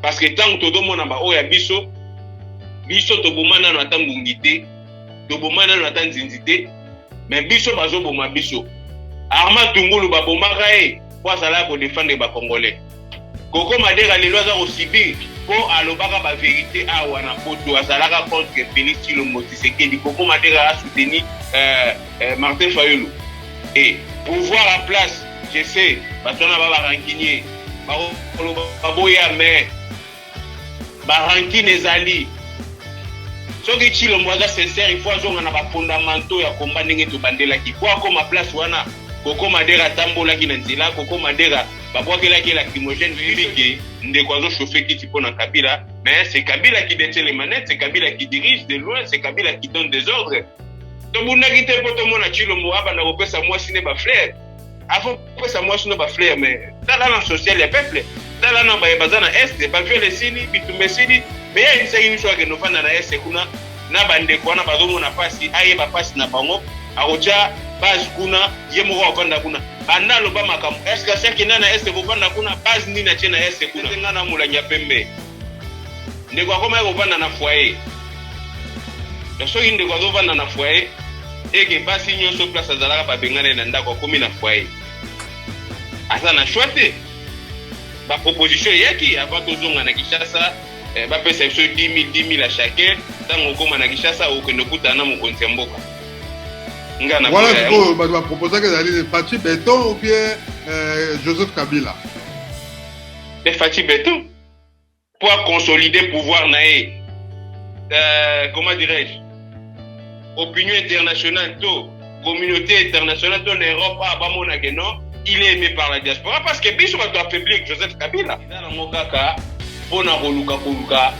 parce que tant que tout le monde a oya biso to bomana na tambungité to bomana na tanzinzité mais biso bazo boma biso Arma Tungulu ba bomaka pour ça pour défendre les Congolais. Koko Madera les lois au Sibir pour alobaka ba vérité a wana poto azalaka contre Félix Tshilombo Tshisekedi. Koko Madera a soutenu Martin Fayulu et pouvoir en place je sais batona ba rankinier ba boya mais ba rankine ezali soki Tshilombo aza sincère il faut azonga na ba fondamentaux ya combat ndenge to bandela ki kwa koma place wana Koko Madera tambola ki na nzela Koko Madera babwakela ki lacrymogène viviki ndeko azo chauffer kiti pona Kabila mais c'est Kabila qui détient les manettes, c'est Kabila qui dirige de loin, c'est Kabila qui donne des ordres. To bunda ki te poto mona Tshilombo aba na kopesa mwasi ne ba flair afo kopesa mwasi ne ba flair mais tala na social ya peuple tala na ba bazana est ba vele sini bitumbe sini mais ya insa yini shwa ke no fana na est kuna na bandeko na bazomo na pasi aye ba pasi na bango akocha base kuna yemo ko vanda kuna banda loba makamu est-ce que c'est kinana est-ce ko vanda kuna base ni na chena est kuna ngana mulanya pembe ndeko akoma ko vanda na foyer so inde ko zo vanda na foyer eke basi nyonso place azalaka ba bengana na ndako komi na foyer asa na choite ba proposition yaki avant tozonga na Kinshasa ba perception 10 000 à chacun tango koma na Kinshasa okende kutana mu konti ya mboka. Voilà ce qu'on va proposer que d'aller Fachi Beton ou bien Joseph Kabila. Les Fachi Beton pour consolider le pouvoir naé. Comment dirais-je? Opinion internationale, communauté internationale, l'Europe, non, il est aimé par la diaspora parce que Biso va affaiblir Joseph Kabila. Dans mon cas, pour Koluka.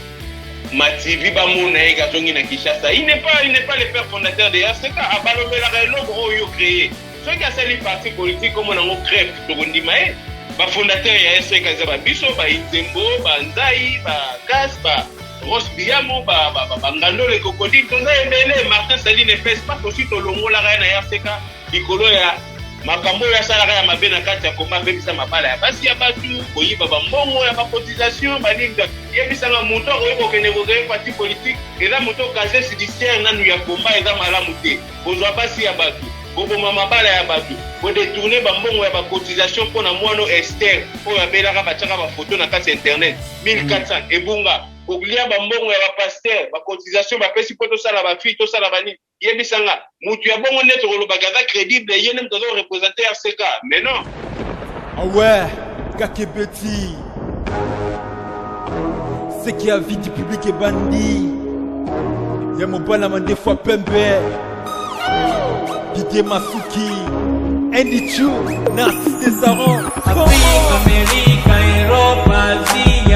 Mativi Bamona et Gazongi na Kinshasa. Il n'est pas le père fondateur de RCK. Abalobela Relo Oyo créé. Ceux qui ont les partis politiques comme on a créé Togondi Maé, ba fondateur ya RCK Zaba Biso, ba Itembo, ba Nzai, ba Gas, ba Ross Biamo, ba Ngando le Cocodile. Tonga Emele, Martin Saline Fes, pas aussi Tolongo la reine à RCK. Nicolo ya makambo ya salaka ya mabena kati ya komba bebisa mabala ya basi ya batu koyiba bambongo ya cotisation balinga yebisanga moto oyebo kene kogaye parti politique eza moto casier judiciaire nanu ya komba eza malamu te kozwa basi ya batu koboma mabala ya batu kodetourner bambongo ya cotisation mpona mwano Esther oyo abelaka batiaka bafoto na kati ya internet 1400 ebunga kolia bambongo ya bapasteur bacotisation bapesi mpo tosala bafille tosala banini yebisanga mutu ya bongo nde tokolobaka aza crédible ye nde moto azoreprésente RCK mais non. Ah ouais, Kakebeti c'est qui a vie du public et bandit y'a mon bon amant des fois pembe Didier Masuki Ndichu Narcisse Desaron Afrique, Amérique, Europe, Asie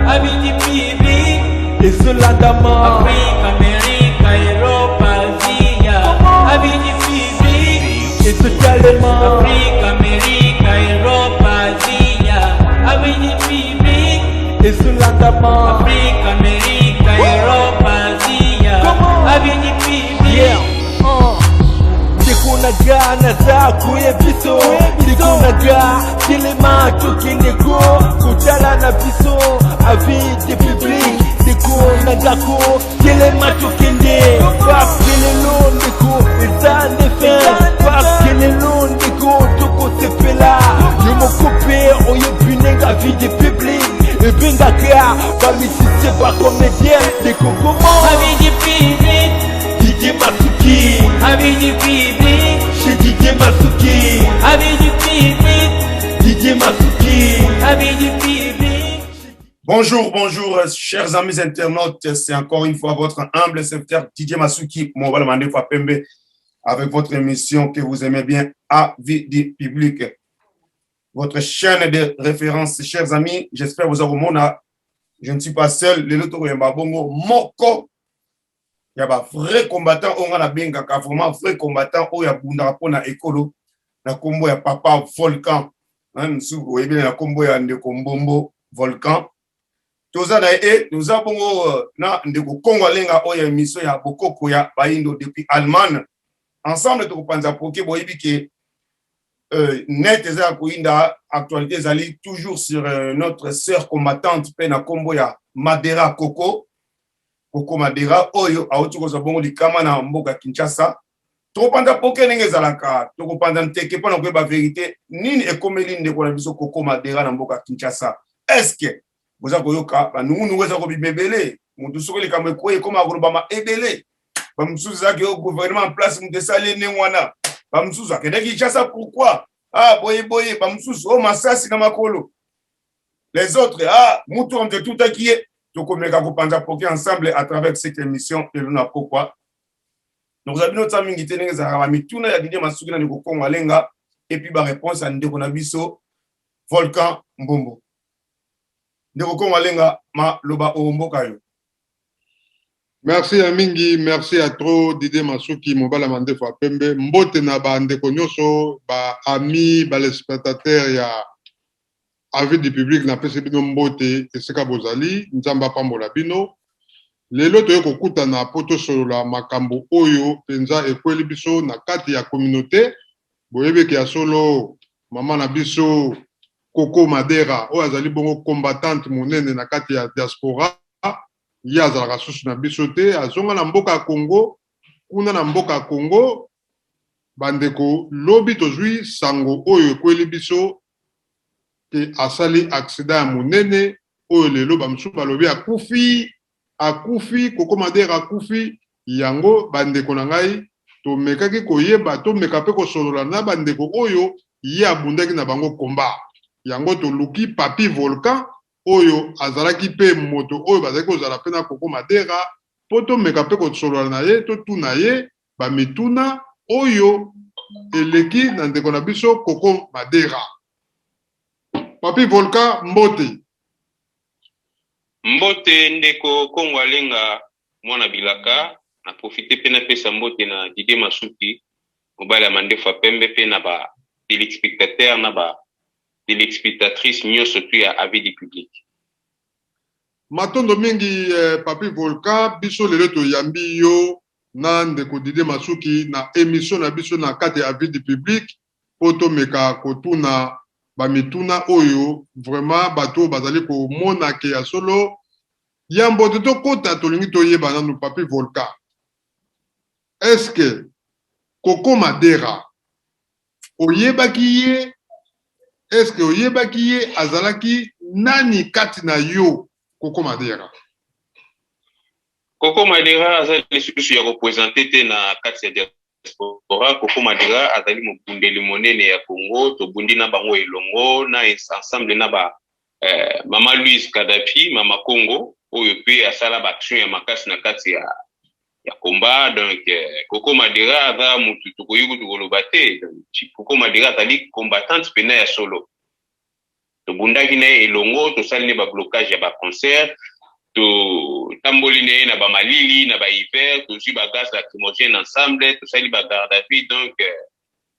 Avis du public et cela d'amant Afrique, Amérique, Europe, Asie Avis du public et totalement Afrique, Amérique, Europe, Asie Avis du public et cela d'amant Afrique, Amérique, Europe, Asie Avis du public Dekunaga naza kuye biso Dekunaga kilema tukindeko Kutala na biso Avis du public Dekunaga ko kilema tukinde Papilelo ndeko Ezane fin Papilelo ndeko Toko sepela Yomo kope Oye bunenga Avis du public Ebenga kea Bamisise ba comédien Deko comment Avis du public Didier Masuki Avis du public chez Didier Masuki Avis du public Didier Masuki Avis du public. Bonjour, chers amis internautes. C'est encore une fois votre humble serviteur Didier Masuki, mon Valamande Fapembe, avec votre émission que vous aimez bien, Avis du public. Votre chaîne de référence, chers amis. J'espère vous avoir mon. Je ne suis pas seul. Le Loto Mbabongo Moko. Il y a un vrai combattant, on a bien vraiment vrai combattant, on a bunda pona écolo, na combo ya papa volcan, hein, sous na combo ya ndeko mbombo volcan. Toza na nous avons na ndeko Kongolenga oya émission ya bokoko ya baindo depuis Allemagne. Ensemble to panza poké boyebi ke net eza kuinda actualité ezali toujours sur notre sœur combattante pena kombo ya Madera Coco Madera oyo auti ko zabongo likama na mboka Kinshasa tokopanda poke ndenge ezalaka tokopanda nteke mpona koyeba vérité nini ekomeli ndeko na biso Coco Madera na mboka Kinshasa. Est-ce que boza koyoka banungunungu eza kobimebele mutu soko likambo ekoyi ekoma kolobama ebele bamususu ezalaki oyo gouvernement en place mutu esali ndenge wana bamususu akende Kinshasa pourquoi boye bamususu o masasi na makolo les autres mutu on te tout akiye tokomeka kopanza poke ensemble à travers cette émission elona pourquoi donc ça bino tsamingi te ndenge ezalaka bamituna ya Didier Masuki na ndeko Kongo Alenga et puis ba réponse ya ndeko na biso Volcan Mbombo. Ndeko Kongo Alenga ma loba o mboka yo. Merci à Mingi, merci à trop Didier Masuki, Mobala Mandefo Pembe, mbote na ba ndeko nyoso, ba ami, ba les spectateurs ya avis du public na pese bino mbote eseka bozali, nzamba pambola bino. Lelo toyeko kuta na poto solo la makambo oyo penza ekweli biso na kati ya communauté. Boyebeke ya solo mama na biso Coco Madera oyo azali bongo combattante monene na kati ya diaspora. Ya azalaka susu na biso te azonga na mboka ya Congo kuna na mboka ya Congo bandeko lobi tozwi sango oyo ekweli biso ke asali accident ya monene oyo lelo bamusu balobi akufi Coco Madera akufi yango bandeko na ngai tomekaki koyeba tomeka pe kosolola na bandeko oyo ye abundaki na bango komba yango toluki Papi Volcan oyo azalaki pe moto oyo bazaki kozala pe na Coco Madera poto meka pe kosolola na ye totuna ye bamituna oyo eleki na ndeko na biso Coco Madera. Papi Volcan mbote ndeko Kongo Alenga mwana bilaka na profite pe na pesa mbote na Didier Masuki Mobala Mandefo Pembe pe na ba téléspectateurs na ba téléspectatrices nyonso tu ya avis du public. Matondo mingi Papi Volcan biso lelo to yambi yo na ndeko Didier Masuki na émission na biso na kati ya avis du public poto meka kotuna bamituna oyo vraiment bato bazali ko mona ke ya solo yambo to kota to lingi to yeba na Papi Volcan. Est-ce que Coco Madera oyebaki ye est-ce que oyebaki ye azalaki nani kati na yo Coco Madera? Coco Madera azali lisusu ya représenter te na kati ya diaspora. Coco Madera azali mobundeli monene ya Congo tobundi na bango elongo na ensemble na ba Mama Louise Kadhafi Mama Congo oyo pe asala ba action ya makasi na kati ya combat. Donc Coco Madera aza mutu tokoyiko tukoloba te. Coco Madera azali combattante pena ya solo tobundaki na elongo tosali ne ba blocage ya ba concert to tamboli ne na ba malili na ba hiver tozwi ba gaz lacrymogène ensemble tosali ba garde à vue. Donc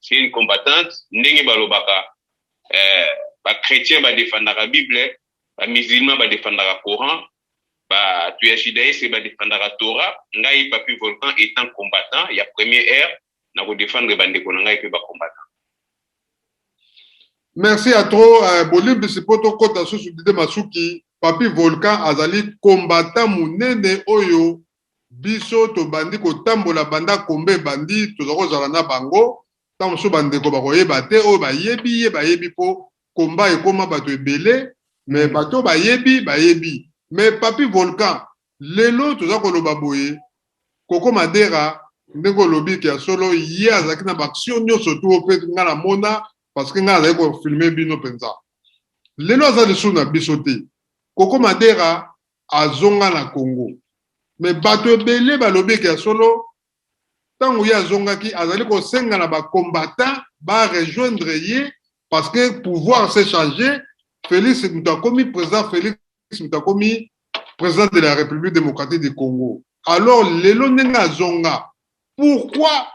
c'est une combattante ndenge balobaka ba chrétien ba défendaka Bible ba musulman ba défendaka Coran ba tu judaïsme ba défendaka Torah. Ngai Papi Volcan étant combattant ya première ère na ko défendre bandeko na ngai pe ba combattant. Merci à trop Bolimbi Sipoto Kota Susu Didier Masuki. Papi Volcan azali combattant munene oyo biso to bandi ko tambola banda kombe bandi tozako zala na bango tamoso bandeko bakoyeba te oyo bayebi po komba ekoma bato ebele mais bato bayebi mais Papi Volcan lelo tozako loba boye Coco Madera ndeko lobi ki solo ye azaki na action nyonso tu pe ngala mona parce que nga azali ko filmer bino penza lelo azali suna biso te. Coco Madera azonga na Congo mais bato ebele balobi ki solo tango ya zongaki azali ko senga na ba combattant ba rejoindre ye parce que pouvoir s'est changé. Félix Mutakomi président Félix Mutakomi président de la République démocratique du Congo. Alors lelo nenga zonga pourquoi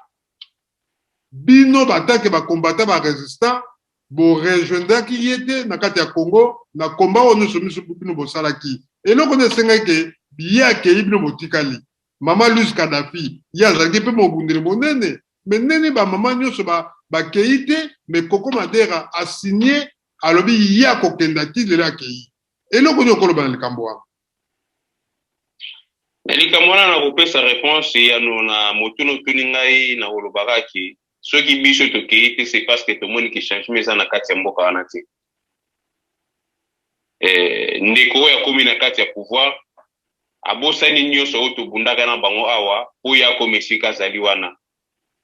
bino batake ba combattant ba résistant bo rejoindre ki yete na kati ya Congo na combat onu somiso bino bosalaki eloko ne senga ke biya ke ibino botikali Mama Louise Kadhafi ya zaki pe mobundele monene mais nene ba mama nyoso ba bakei te mais Koko Madera a signé alobi ya kokenda ti lelo akei eloko nini okoloba na likambo wana. likambo wana na kopesa réponse ya na motuno tuni ngai na kolobaka ki soki biso tokei te c'est parce que tomoni ke changement eza na kati ya mboka wana te. Ndeko oyo akomi na kati ya pouvoir abosani nyonso oyo tobundaka na bango awa oyo akomi esika azali wana.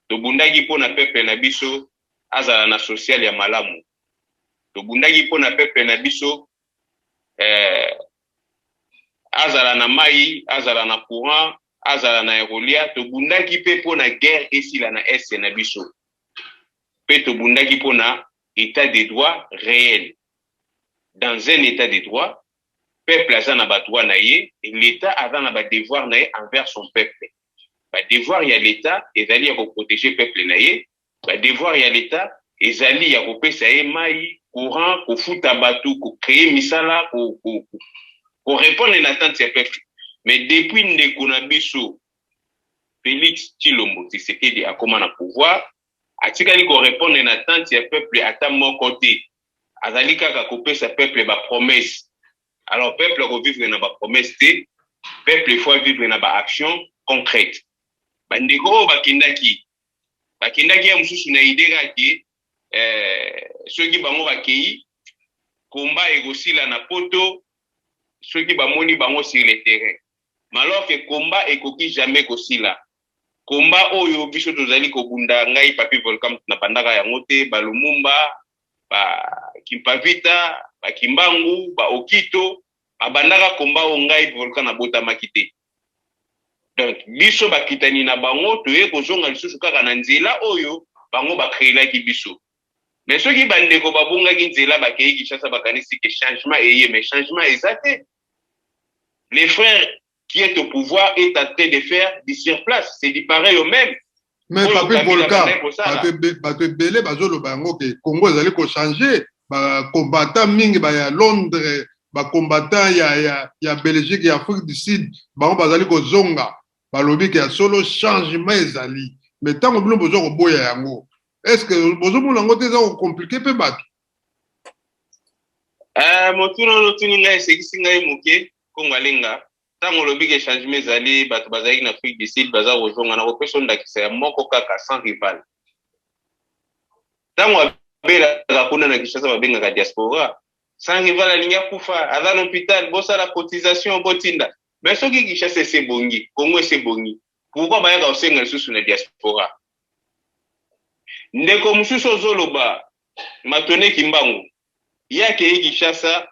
Tobundaki mpo na peuple na biso azala na social ya malamu. Tobundaki mpo na peuple na biso azala na mai, azala na courant, azala na erolia. Tobundaki pe mpo na guerre esila na est na biso. Pe tobundaki mpo na état de droit réel. Dans un état de droit, peuple aza na batwa na ye, et l'état aza na ba devoir na ye envers son peuple. Ba devoir ya l'état ezali ya ko protéger peuple na ye, ba devoir ya l'état ezali ya kopesa ye mai, courant, ko futa batu, ko créer misala, ko répondre na attente ya peuple. Mais depuis ndeko na biso Félix Tshilombo Tshisekedi akoma na pouvoir, atikali ko répondre na attente ya peuple ata moko te. Azali kaka kopesa peuple ba promesse. Alors peuple ko vivre na ba promesse te, peuple faut vivre na ba action concrète. Bandeko bakindaki ya mususu na idea ki soki bango bakei komba ekosila na poto soki bamoni bango sur le terrain. Alors que combat ekoki jamais kosila. Combat oyo biso tozali kobunda ngai papi volcam na pandaka yango te ba Lumumba ba Kimpavita ba Kimbangu ba Okito abandaka combat o ngai volcan na bota makite. Donc biso bakitani na bango toye kozonga lisusu kaka na nzela oyo bango bakreelaki biso. Mais soki bandeko babongaki nzela bakei Kinshasa bakanisi ke changement eye, mais changement ezate. Les frères qui est au pouvoir est en train de faire du sur place, c'est du pareil au même. Mais papi Volca, bato belé bazolo bango ke Congo ezali ko changer, ba combattant mingi ba ya Londres, ba combattant ya Belgique ya Afrique du Sud, bango bazali ko zonga, ba lobi ke ya solo changement ezali. Mais tant que bozo ko boya yango, est-ce que bozo mo lango te za ko compliquer pe bato? Motuno lotuni ngai sekisi ngai moke kongalenga. Tango lobi ke changement ezali bato bazali na Afrique du Sud baza kozonga na kopesa ndakisa ya moko kaka sans rival. Tango abela kuna na Kinshasa babengaka diaspora, sans rival alinga kufa aza na hôpital bosa la cotisation botinda. Mais soki Kinshasa c'est bongi, Congo c'est bongi. Pourquoi bayaka osenga lisusu na diaspora? Ndeko mususu ozoloba Matone Kimbangu yake Kinshasa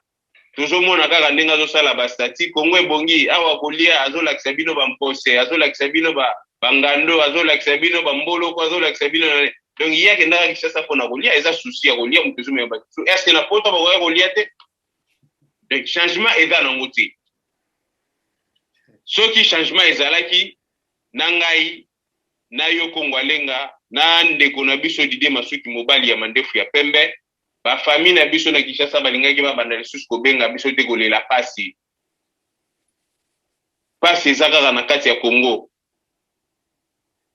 tozomona kaka ndenge azosala bastati Congo ebongi awa kolia azolakisa bino bampose azolakisa bino bangando azolakisa bino bamboloko azolakisa bino donc yake ndaka Kinshasa pona kolia eza souci ya kolia mutu zume ba est-ce que na poto ba kolia te donc changement eza na ngoti soki changement ezalaki na ngai na yo Kongwalenga na ndeko na biso Didier Masuki mobali ya mandefu ya pembe ba famille na biso na Kinshasa balingaki ba banda lisusu kobenga biso te kolela pasi ezaka na kati ya Congo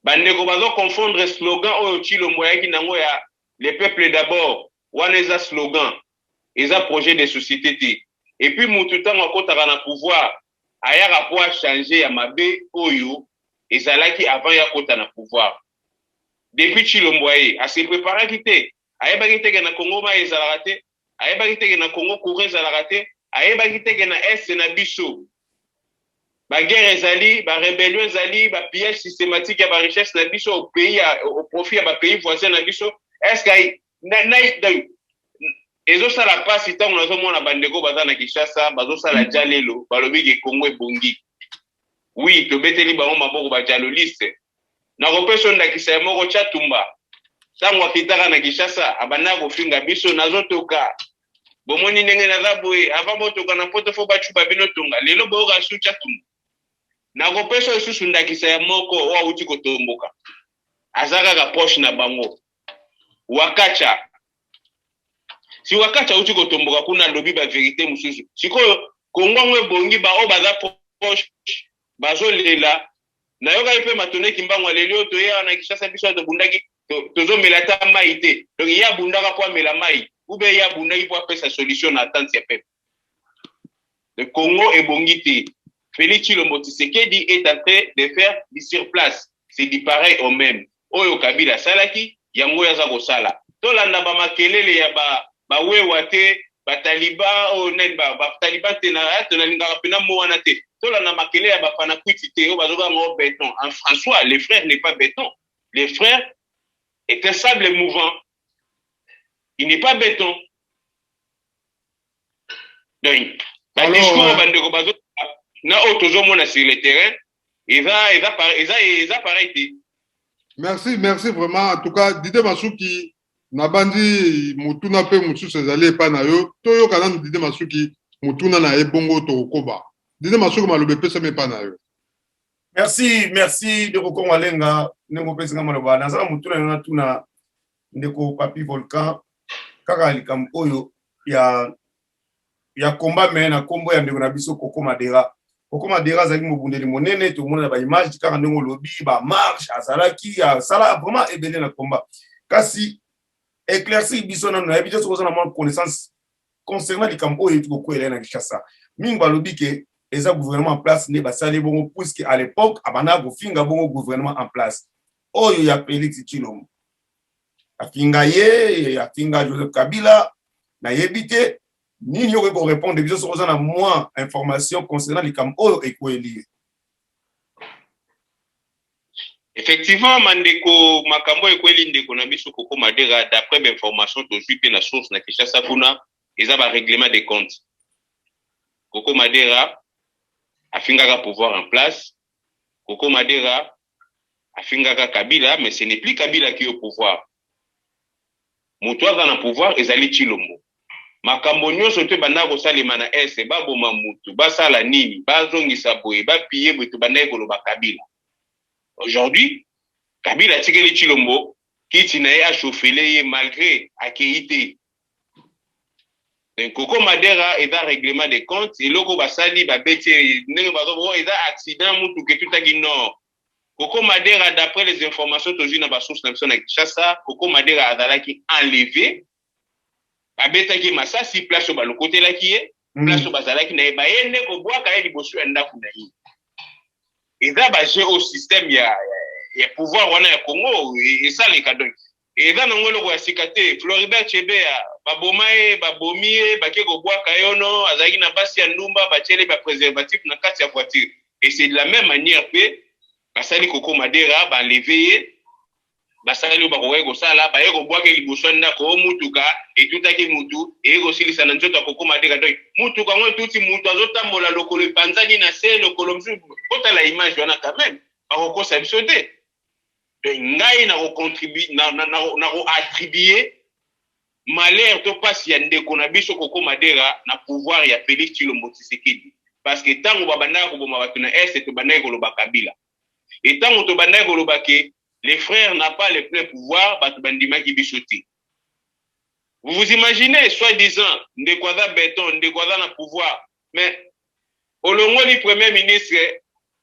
bandeko bazo confondre slogan oyo Tshilombo yaki nango ya le peuple d'abord wana eza slogan eza projet de société te et puis mutu tango akotaka na pouvoir ayaka po changer ya mabe oyo ezalaki avant ya kota na pouvoir depuis Tshilombo a se préparé te ayebaki teke na Congo ma ezalaka te ayebaki teke na Congo courant ezalaka te ayebaki teke na est na biso ba guerre ezali ba rébellion ezali ba pillage systématique ya ba richesse na biso au pays au profit ya ba pays voisins na biso est-ce que na ezosala pasi ntango nazomona bandeko baza na Kinshasa bazosala jalelo balobi ke Congo ebongi oui tobeteli bango maboko ba jaloliste na kopesa ndakisa ya moko Chatumba tango akitaka na Kinshasa abanda kofinga biso nazotoka bomoni ndenge naza boye ava botoka na poto fo bachupa bino tonga lelo boka su Chatumba na kopesa isusu ndakisa ya moko wa uti kotomboka azaka ka poche na bango wakacha si wakacha uti kotomboka kuna lobi ba vérité mususu sikoyo Kongo ngwe bongi ba o baza poche bazolela na yoka ipe Matone Kimbangu lelio to ya na Kinshasa biso to bundaki tozomela ta mai te. Donc il y a bundaka po amela mai ou bien il y a bundaki po apesa solution na attente ya peuple. Le Congo est bongité. Félix Tshilombo Tshisekedi est en train de faire du sur place. C'est du pareil au même. Oyo Kabila salaki, yango yaza kosala. Tolanda ba makelele ya ba wewa te, ba taliban o nen ba taliban te na linga pena mo wana te. Tolanda makelele ya ba fana kwiti te, o bazoka ngo béton. En François, les frères n'est pas béton. Les frères est un sable mouvant. Il n'est pas béton. Donc, discours bandeko bazo na autozomona sur le terrain, ils a pareil. Merci vraiment. En tout cas, Didier Masuki, Nabandi, Mutuna pe Mutsu Sezali pa na yo, Toyo Kanan Didier Masuki, Mutuna na ebongo Tokoba. Didier Masuki malobe pesa me pa na yo. Merci de Roko Walenga, Nengo Pesinga Maloba. Nazala Mutuna na tuna ndeko Papi Volcan, kaka likam oyo ya combat mais na combo ya ndeko na biso Koko Madera. Koko Madera zali mobundeli monene to mona ba image kaka ndongo lobi ba marche azalaki ya sala vraiment ebele na combat. Kasi éclairci biso na na biso ko na mon connaissance concernant les campo et tout ko ele na Kinshasa. Mingi ba lobi ke eza gouvernement en place ne ba sali bongo puisque à l'époque abana go finga bongo gouvernement en place. Oyo ya Félix Tshilombo. Afinga ye, afinga Joseph Kabila na yebite. Ni yo ko répondre de biso so na moins information concernant les campo et ko eli. Effectivement, Mandeko Makambo ekweli ndeko na biso Koko Madera d'après l'information to jupe na source na Kinshasa kuna eza ba règlement des comptes. Koko Madera afingaka pouvoir en place. Koko Madera afingaka Kabila, mais ce n'est plus Kabila qui est au pouvoir. Mutuaza dans le pouvoir ezali Tshilombo. Makambo nyonso te banda ko salema na ese baboma mutu basala nini bazongisa boye bapiye mutu banda ekoloba Kabila. Aujourd'hui, Kabila tikeli Tshilombo kiti na ye a chauffé malgré akeite. Donc Koko Madera est dans règlement des comptes et loko basali ba beti ndenge bazo eza accident mutu ke tutaki non. Koko Madera d'après les informations tozi na ba source na biso na Kinshasa, Koko Madera azalaki enlevé. Abetaki masasi place ba lokote la kiye, place bazalaki na ba yende ko bwaka ye liboso ya ndaku na ye. Eza ba jeu au système ya pouvoir wana ya Congo et ça les cadeaux. Eza nongolo ko asikate Floribert Chebeya babomae babomie bake ko bwaka yono azalaki na basi ya ndumba bachele ba préservatif na kati ya voiture. Et c'est de la même manière que basali Koko Madera ba lever basali ba ko sala ba yeko bwaka liboso ndako mutuka etutaki mutu eko silisa na nzoto Koko Madera donc mutuka ngo tuti mutu azotambola lokolo panzani na se lokolo msu kota la image wana quand même ba ko sa bisote de ngai na ko contribuer na ko attribuer malheur to passe ya ndeko na biso Koko Madera na pouvoir ya Félix Tshilombo Tshisekedi parce que tango babanda ko boma batu na est to banda ko loba Kabila et tango to banda ko loba ke les frères n'ont pas le plein pouvoir, vous vous imaginez, soi-disant, Ndekwaza béton, Ndekwaza na pouvoir, mais au longo du premier ministre,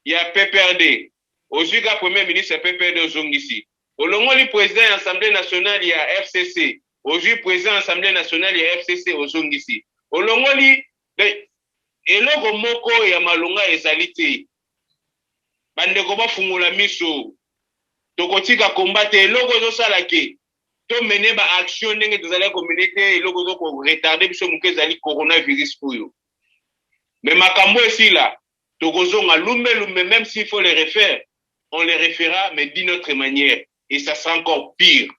il y a PPRD, au Zuka premier ministre, PPRD au Zongisi, au longo du président de l'Assemblée nationale, il y a FCC, au juge président de l'Assemblée nationale, il y a FCC au Zongisi, au longo du, et logo moko ya malonga ezalite, bandeko ba fungula miso, tokotika combattre logo zo salake to mener ba action ndenge tozali communauté logo zo ko retarder biso muke zali coronavirus oyo mais makambo esila tokozonga lumbe même s'il faut les refaire on les refera mais d'une autre manière et ça sera encore pire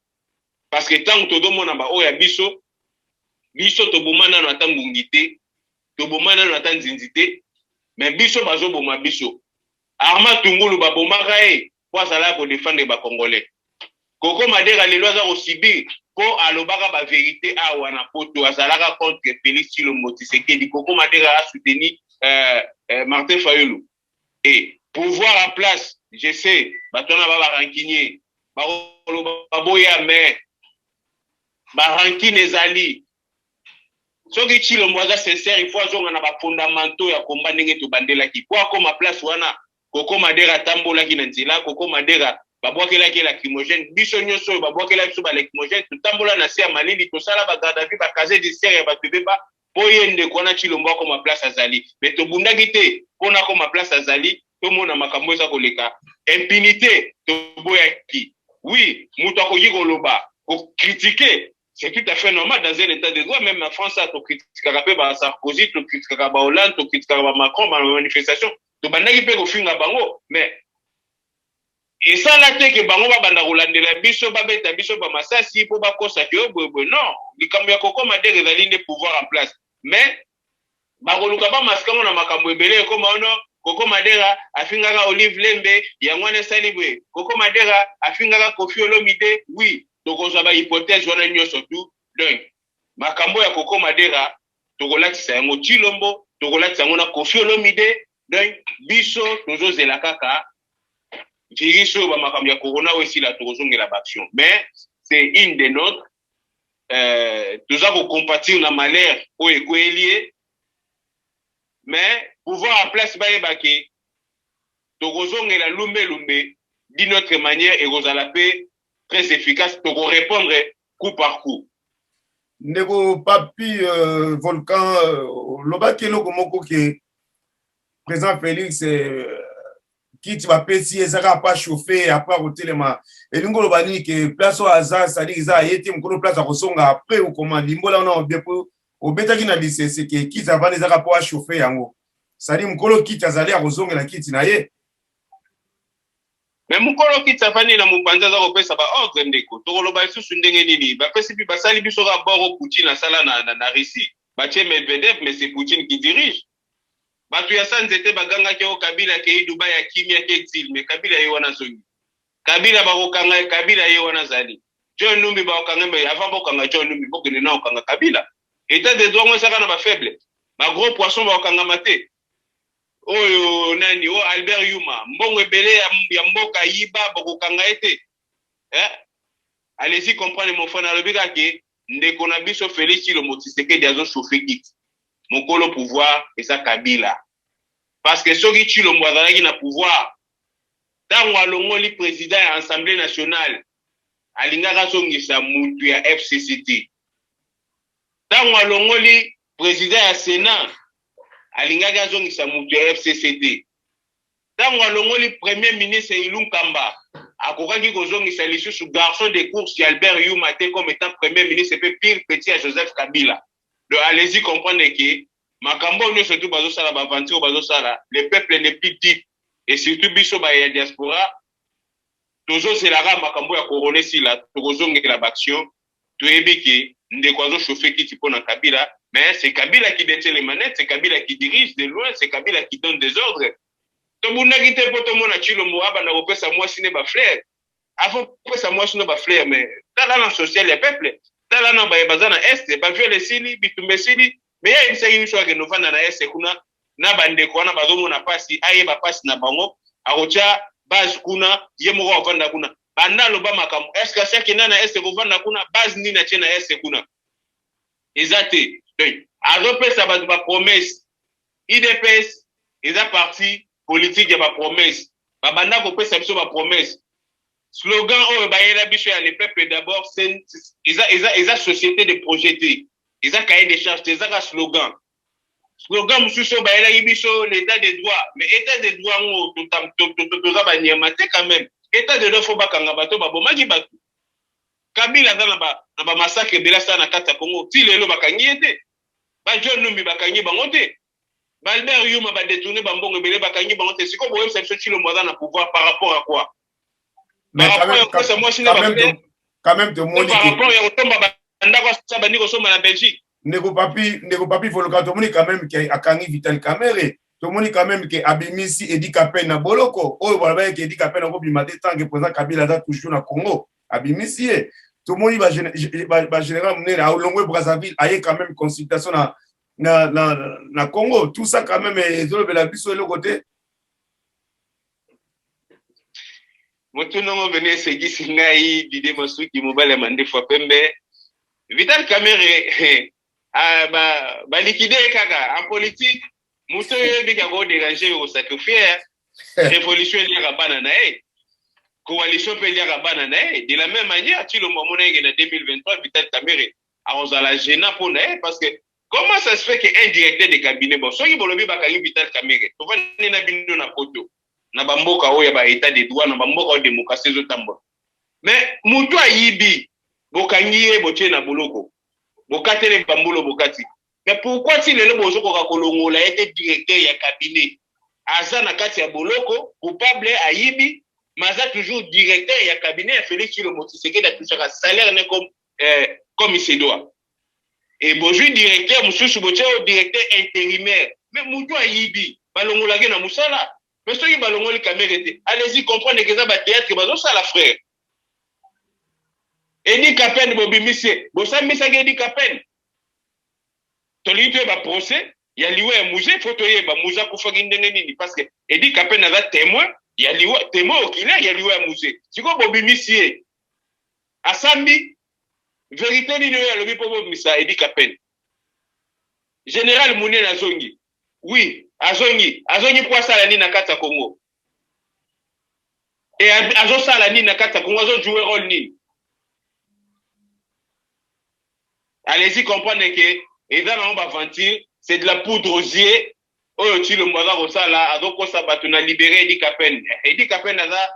parce que tant que todomona ba oya biso to bomana na tambungité to bomana na tanzinzité mais biso bazo boma biso Arma Tungulu ba bomaka pour ça pour défendre les Congolais. Koko Madera les lois ont subi pour alobaka ba vérité à wana poto azalaka contre Félix Tshilombo Tshisekedi. Koko Madera a soutenu Martin Fayulu et pouvoir en place. Je sais, batona ba rankinier, ba boya mais ba rankine ezali. Soki Tshilombo aza sincère, il faut azonga na ba fondamentaux ya combat ndenge to bandela ki. Kwa comme place wana Koko Madera tambola ki na nzela, Koko Madera babwakelaki lacrymogène biso nyonso oyo babwakelaki biso balacrymogène totambola na se ya malili tosala bagarde à vue bakaze judiciaire ya bato ebeba mpo ye ndeko wana Tshilombo akoma place azali me tobundaki te mpona akoma place azali tomona makambo eza koleka impunité toboyaki oui moto akoki koloba kokritike c'est tout à fait normal dans un état de droit même en France tocritikaka mpe ba Sarkozy tocritikaka ba Hollande tocritikaka ba Macron ba manifestation tobandaki mpe kofinga bango mais esala te ke bango babanda kolandela biso babeta biso bamasasi mpo bakosaki oyo boyeboye non likambo ya kokoma dere ezali nde pouvoir en place mais bakoluka bamasikango na makambo ebele ekoma ono Koko Madera afingaka Olive Lembe yango wana esali boye Koko Madera afingaka Koffi Olomide oui tokozwa ba hypothèse wana nyonso tu donc makambo ya Koko Madera tokolatisa yango Tshilombo tokolatisa yango na Koffi Olomide donc biso tozozela kaka viriso ba makambo ya corona aussi la tozongela action mais c'est une des nôtres toza ko compatir na malheur o ekoelie mais pouvoir en place baebake tokozongela lumbe d'une autre manière et la paix très efficace toko répondre coup par coup. Ndeko papi volcan lobaki loko moko ke président Félix qui tu vas pesi ezaka pas chauffer après hotelema elingo lobani ke place au hasard ça dit ça yeti mkono place akosonga après ou comment limbola on obepo obetaki na lisese ke qui ça va ezaka pas chauffer yango ça dit mkolo kiti azali akozongela kiti na ye mais mukolo kitafani na mupanza za kopesa ba ordre ndeko tokoloba isusu ndenge nini ba pesi bi basali biso ka boro Poutine sala na Russie ba tie Medvedev mais c'est Poutine qui dirige ba tu ya sanzete baganga ke o Kabila ke Dubai ya kimia ke exil mais Kabila ye wana zongi Kabila ba kokanga Kabila ye wana zali John Numbi ba kokanga mais avant ba kokanga John Numbi boko na kokanga Kabila état de droit mo saka na ba faible ba gros poisson ba kokanga mate oyo nani o Albert Yuma mbongo ebele ya mboka yiba bokokanga ete allez-y comprendre mon frère na lobika ke ndeko na biso Félix Tshilombo Tshisekedi azo chauffer kiti mokolo pouvoir eza Kabila parce que soki Tshilombo azalaki na pouvoir tango alongoli président ya Assemblée nationale alingaka zongisa mutu ya FCCT tango alongoli président ya Sénat alingaki azongisa mutu ya FCCT tango alongoli premier ministre Ilunga Kamba akokaki kozongisa lisusu garçon de course ya Albert Yuma te comme étant premier ministre et pire petit à Joseph Kabila donc allez-y comprendre que makambo nyonso surtout bazosala baventure bazosala le peuple n'est plus dit et surtout biso ba ya diaspora tozozelaka makambo ya corona sila tokozongela baction toyebi ke ndeko azochauffer kiti mpona Kabila. Mais c'est Kabila qui détient les manettes, c'est Kabila qui dirige de loin, c'est Kabila qui donne des ordres. To bundaki te poto mona Tshilombo abana kopesa mwasi ne ba flair. Avant kopesa mwasi ne ba flair mais tala na social ya peuple, tala na ba bazana est, ba viole sili, bitumbe sili, mais ya imsa yiso ke novana na est kuna na bande ko na bazomo na pasi, aye ba pasi na bango, akocha base kuna, ye moko avanda kuna. Banda loba makambo, est-ce que ça kina na est ko vanda kuna, base ni na tena est kuna. Exacté. Donc, à repérer ba promesse, IDPS, ils ont parti politique de ba promesse. Babanda ko pesa biso ba promesse. Slogan o ba yela biso ya le peuple d'abord, c'est ils a société de projeté. Ils ont cahier des charges, ils ont slogan. Slogan mususo ba yela biso l'état de droit, mais état de droit ngo to za ba nyamate quand même. État de droit faut ba kanga bato ba bomaki bato. Kabila za na ba massacre de la sana kata Congo, ti lelo bakangi ete. Ba John Numbi bakangi bango te. Ba Albert Yuma ba détourner bambongo belé bakangi bango te. Siko boyem sa Tshilombo na pouvoir par rapport à quoi? Mais par rapport à ça moi quand même te moni par rapport à otomba ndako sa bandi ko soma na Belgique. Ndeko papi voloka to moni quand même ke akangi Vital Kamerhe. To moni quand même ke abimisi Edi Kapena na boloko. Oyo bala ke Edi Kapena ko bima te tant que président Kabila da toujours na Congo. Abimisi e. Tout le monde va général mener à Olongwe Brazzaville aille quand même consultation na Congo tout ça quand même et de la biso le côté moto non venir se gisi ngai Didé Masuki mobile mande fois pembe Vital Kamerhe ba liquider kaka en politique moto yebi ka go déranger au sacrifier révolution ya bana na coalition peut dire à Banane, de la même manière, tu le moment en 2023, Vital Kamere, à la gênant pour naïe, parce que comment ça se fait qu'un directeur de cabinet, bon, soit il va le Vital Kamere, tu vois, il y a une photo, na bamboka oya ba état de droit, na bamboka o démocratie zotambo. Mais, mutu ayibi, bokangiye boche na boloko, bokatele bambolo bokati. Mais pourquoi si le bozo ko kolongo la été directeur ya cabinet, aza na kati ya boloko, coupable ayibi, Maza toujours directeur et cabinet Félix Tshilombo Tshisekedi a touché un salaire comme il se doit. Et bonjour directeur, monsieur Suboche, directeur intérimaire. Mais Moutou Ayibi, Balongo Lagé na Moussala. Mais ceux qui Balongo les caméras, allez-y comprendre que ça va théâtre, que ça la frère. Edi Kapen Bobi Missé, Bossa Missa Edi Kapen. Tolito va procès, il y a lié un musée, faut toyer ba Moussa Koufagindengeni parce que Edi Kapen a témoin. Il y a lié témoin au Kila, il y a lié un musée. Si vous Bobi Missier, à Sambi, vérité, il y a le Bobi Missa, Edi Kapen. Général Mouné Azongi. Oui, Azongi pour ça la ni na kata Congo. Et Azo ça la ni na kata Congo, Azo jouer rôle ni. Allez-y comprendre que, et dans on va mentir, c'est de la poudre aux yeux. Oh, tu le mois là, à donc ça va tu libéré Edi Kapen. Edi Kapen a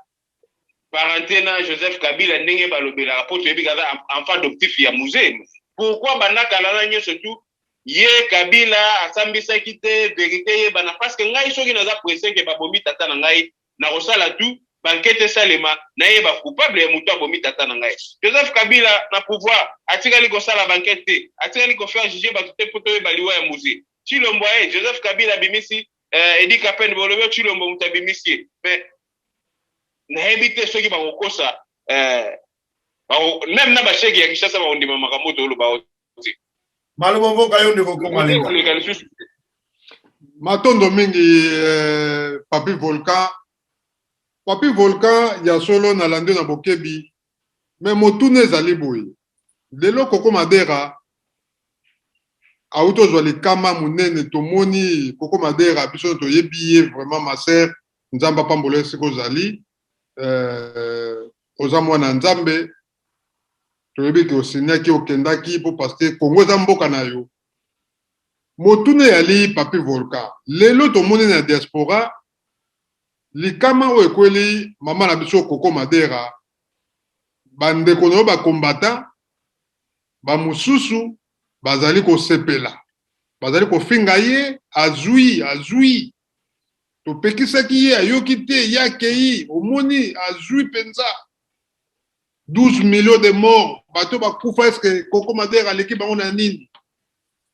parenté Joseph Kabila n'engé balobela rapport tu es enfant adoptif ya musée. Pourquoi banaka la nyo surtout ye Kabila asambisa kité vérité bana parce que ngai soki naza pressé que babomi tata na ngai na rosala tout banquete salema na ye ba coupable ya mutu abomi tata na ngai. Joseph Kabila na pouvoir atikali ko sala banquete atikali ko faire juger ba tout poto baliwa ya musée. Tshilombo Joseph Kabila bimisi Edi Kapen bolobe Tshilombo mutabimisi mais na éviter ceux qui va kosa même na ba cheki ya Kishasa ba ondima makamoto lo ba oti malobongo kayonde ko malenga matondo mingi Papi Volcan ya solo na lande na bokebi mais motune ezali boye lelo Koko Madera auto zwa likama munene tomoni Koko Madera biso to yebiye vraiment ma sœur nzamba pambolo siko zali oza mwana nzambe toyebi ke osinyaki okendaki po parce que Congo eza mboka na yo motune yali Papi Volcan lelo tomoni na diaspora likama oyo ekweli mama na biso Koko Madera bandeko na yo bakombata bamosusu bazali kosepela bazali kofinga ye azwi topekisaki ye ayoki te yakei omoni azwi penza 12 millions de morts bato bakufa eske Koko Madera aleki bango na nini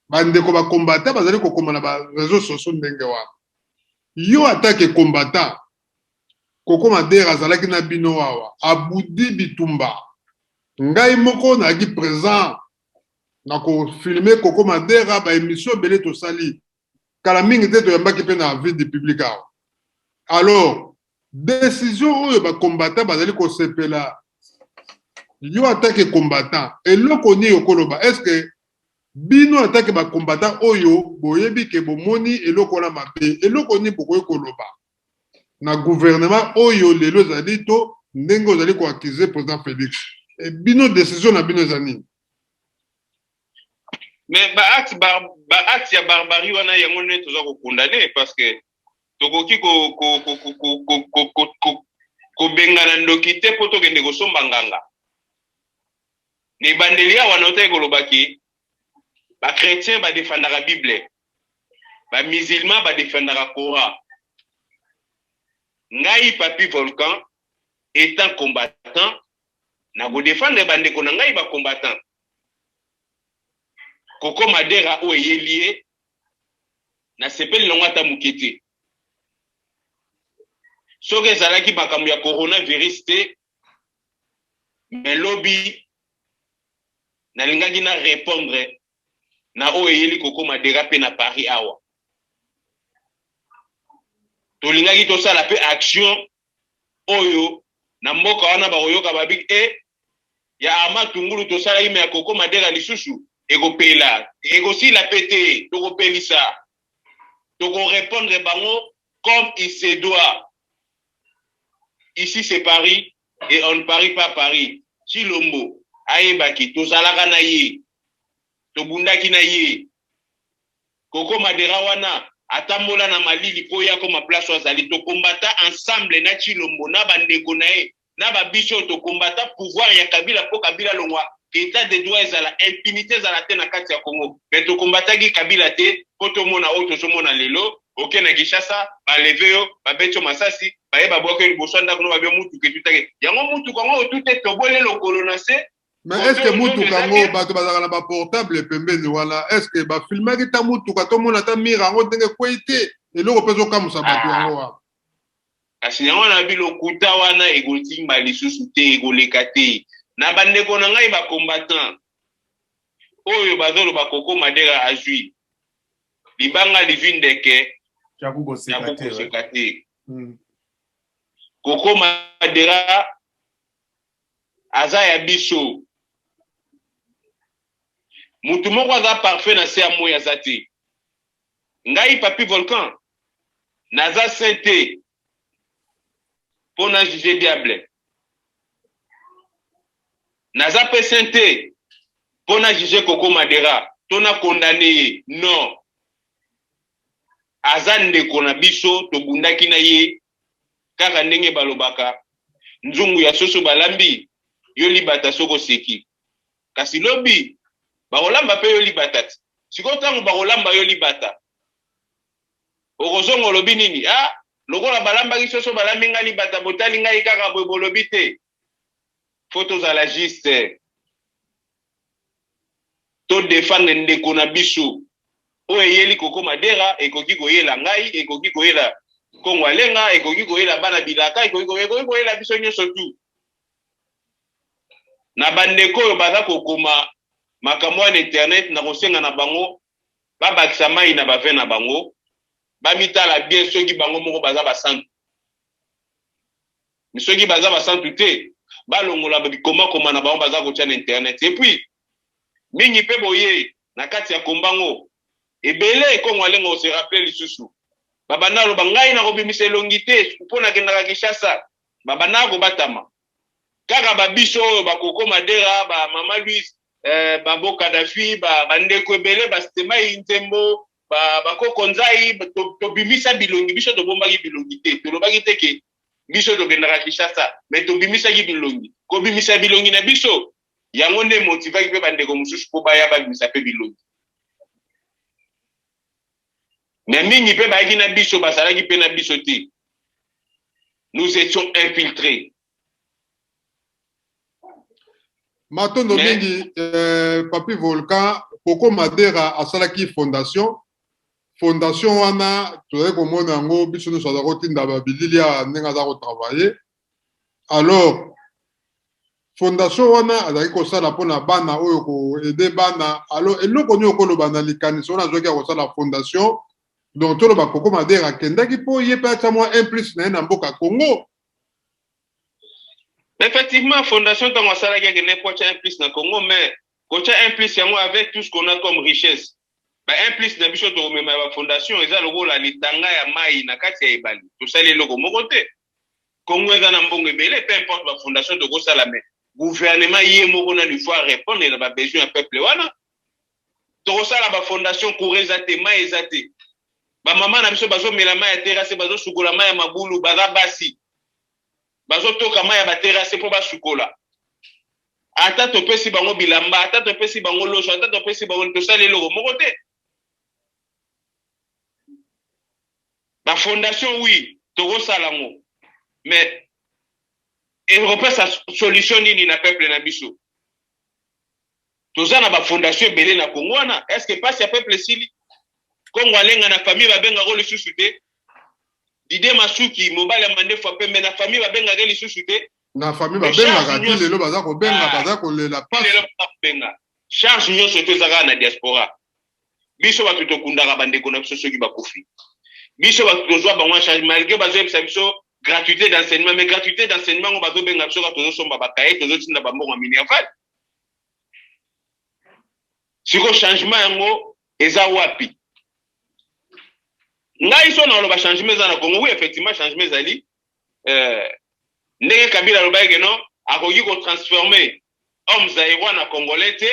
bandeko bakombata bazali kokoma na bareseau sociaux ndenge wana yo atake kombata Koko Madera azalaki na bino awa abudi bitumba ngai moko naki présent na ko filmer Koko Madera ba émission belé to sali kala mingi te to yambaki pe na vie de public awa alors décision oyo ba combattant bazali ko sepela yo attaque combattant eloko ni okoloba est-ce que bino attaque ba combattant oyo boyebi ke bomoni eloko na mabe eloko ni bokoy koloba na gouvernement oyo lelo zali to ndenge ozali ko accuser président Félix et bino décision na bino zani. Mais acte ya barbarie wana yango ne toza ko condamner parce que tokoki ko bengana ndoki te poto kende ko somba nganga ni bandelia wana otai kolobaki ba chrétien ba défendre la Bible ba musulman ba défendre la Coran ngai Papi Volcan étant combattant na go défendre bandeko na ngai ba combattant Koko Madera o yelié na sepeli nongata mukete soke zalaki makambo ya coronavirus te mais lobby na lingaki na répondre na o yeli Koko Madera pe na Paris awa to lingaki to sala pe action oyo na mboka wana ba oyoka babik ya amatungulu to sala ime ya Koko Madera lisusu ego pela ego si la pété to pelisa to répondre bango comme il se doit. Ici c'est Paris, et on ne parie pas Paris. Chilombo, Aebaki, Tozalaka na ye, Tobundaki na ye, Koko Madera wana, Atambola na Malili, Poya comme place Wazali, to combattre ensemble na Chilombo, na bandeko na ye, na babiso to combattre pouvoir ya Kabila po Kabila longwa, état de droit ezala impunité za la te na kati ya Congo. Mais to combattaki Kabila te, po to mona auto so mona lelo, ok na Kinshasa, ba levé yo, ba beto masasi, ba yeba boke liboso ndako no ba be mutu ke tutake. Yango mutu kango tout est tobole lokolo na se. Mais est-ce que mutu kango bato bazaka na ba portable pembeni wana, est-ce que ba filmaki ta mutu ka to mona ta mira ngo ndenge kwete eloko pezo kamusa bato yango wa. Kasi yango na bilokuta wana egotimba lisusu te egoleka te. Na bandeko na ngai ba combattant oyo bazolo ba Koko Madera azui libanga livindeke Chakuko sekate. Koko Madera aza ya biso mutu moko aza parfait na se ya moya zati ngai Papi Volcan naza sainte pona juger diable naza pe sainte pona juger Koko Madera tona condamné non aza ndeko na biso tobundaki na ye kaka ndenge balobaka nzungu ya soso balambi yo libata soko seki kasi lobi bakolamba pe yo libata siko tango bakolamba yo libata okozongo lobi nini lokola balambaki soso balambi nga libata botali ngai kaka boye bolobi te photos à la juste to défendre ndeko na biso o eyeli Koko Madera ekoki koyela ngai ekoki koyela Kongo alenga ekoki koyela bana bilaka ekoki koyela biso nyonso tu na bandeko oyo baza kokoma makambo ya internet na kosenga na bango babakisa mai na bave na bango bamitala bien soki bango moko baza basantu soki baza basantu te balongola bikoma na bango baza kotia na internet et puis mingi pe boye na kati ya kombango ebele Kongo alenga se rappelle lisusu babana lo bangai na kobimisa elongi te mpona kendaka Kinshasa babana ko batama kaka babiso oyo ba Koko Madera ba Mama Louise babo Kadhafi bandeko ebele bastema intembo ba Koko Nzai to bimisa bilongi biso to bombaki bilongi te to lobaki te ke biso to kendaka Kinshasa mais to bimisa ki bilongi ko bimisa bilongi na biso yango nde motivaki pe bandeko mususu po baya ba bimisa pe bilongi mais mingi pe baiki na biso basalaki pe na biso te nous étions infiltrés. Matondo mingi Papi Volcan Koko Madera asalaki fondation wana tozali komona yango biso nyonso aza kotinda babilili ya ndenge aza kotravaille alors fondation wana azalaki kosala mpona bana oyo koede bana alors eloko nini okoloba na likanisi wana azwaki ya kosala fondation donc toloba Koko Madera akendaki mpo ye mpe atya mwa implice na ye na mboka Congo. Effectivement, fondation tant wasala qui n'est pas implice na Congo, mais quand implice yango avec tout ce qu'on a comme richesse. Ba implice na biso to mema ba fondation eza logo la litanga ya mai na kati ya ebali. To sali logo moko te. Congo eza na mbongo ebele peu importe ba fondation to ko sala mais gouvernement yé moko na lui fois répondre na ba besoin ya peuple wana. To ko sala ba fondation koureza te mai ezate. Ba mama na biso bazo mela mai ya terrasse bazo sukola mai ya mabulu baza basi. Bazo toka mai ya ba terrasse po ba sukola. Ata to pesi bango bilamba, ata to pesi bango loso, ata to pesi bango to sala logo moko te. La fondation, oui, Togo Salango. Mais il repère sa solution ni na peuple na biso. Toza na ba fondation belé na Congo na. Est-ce que passe ya peuple sili? Congo alenga na famille ba benga ko le susute. Didé Masuki mobile mande fois pe mais na famille ba benga le susute. Na famille ba benga ka ti lelo baza ko benga baza ko le la passe. Lelo ba benga. Charge nyo soto zaka na diaspora. Biso ba tuto kundaka bande ko na biso soki ba kofi. Biso ba tozwa bango charge malgré bazo epsa biso gratuité d'enseignement mais gratuité d'enseignement on bazo benga biso ka tozo somba ba kaye tozo tinda ba mbongo mini afal. Siko changement yango eza wapi? Ngai so na lo ba changement za na Congo oui effectivement changement zali ndenge Kabila lobaki non akoki ko transformer homme zaïrois na congolais te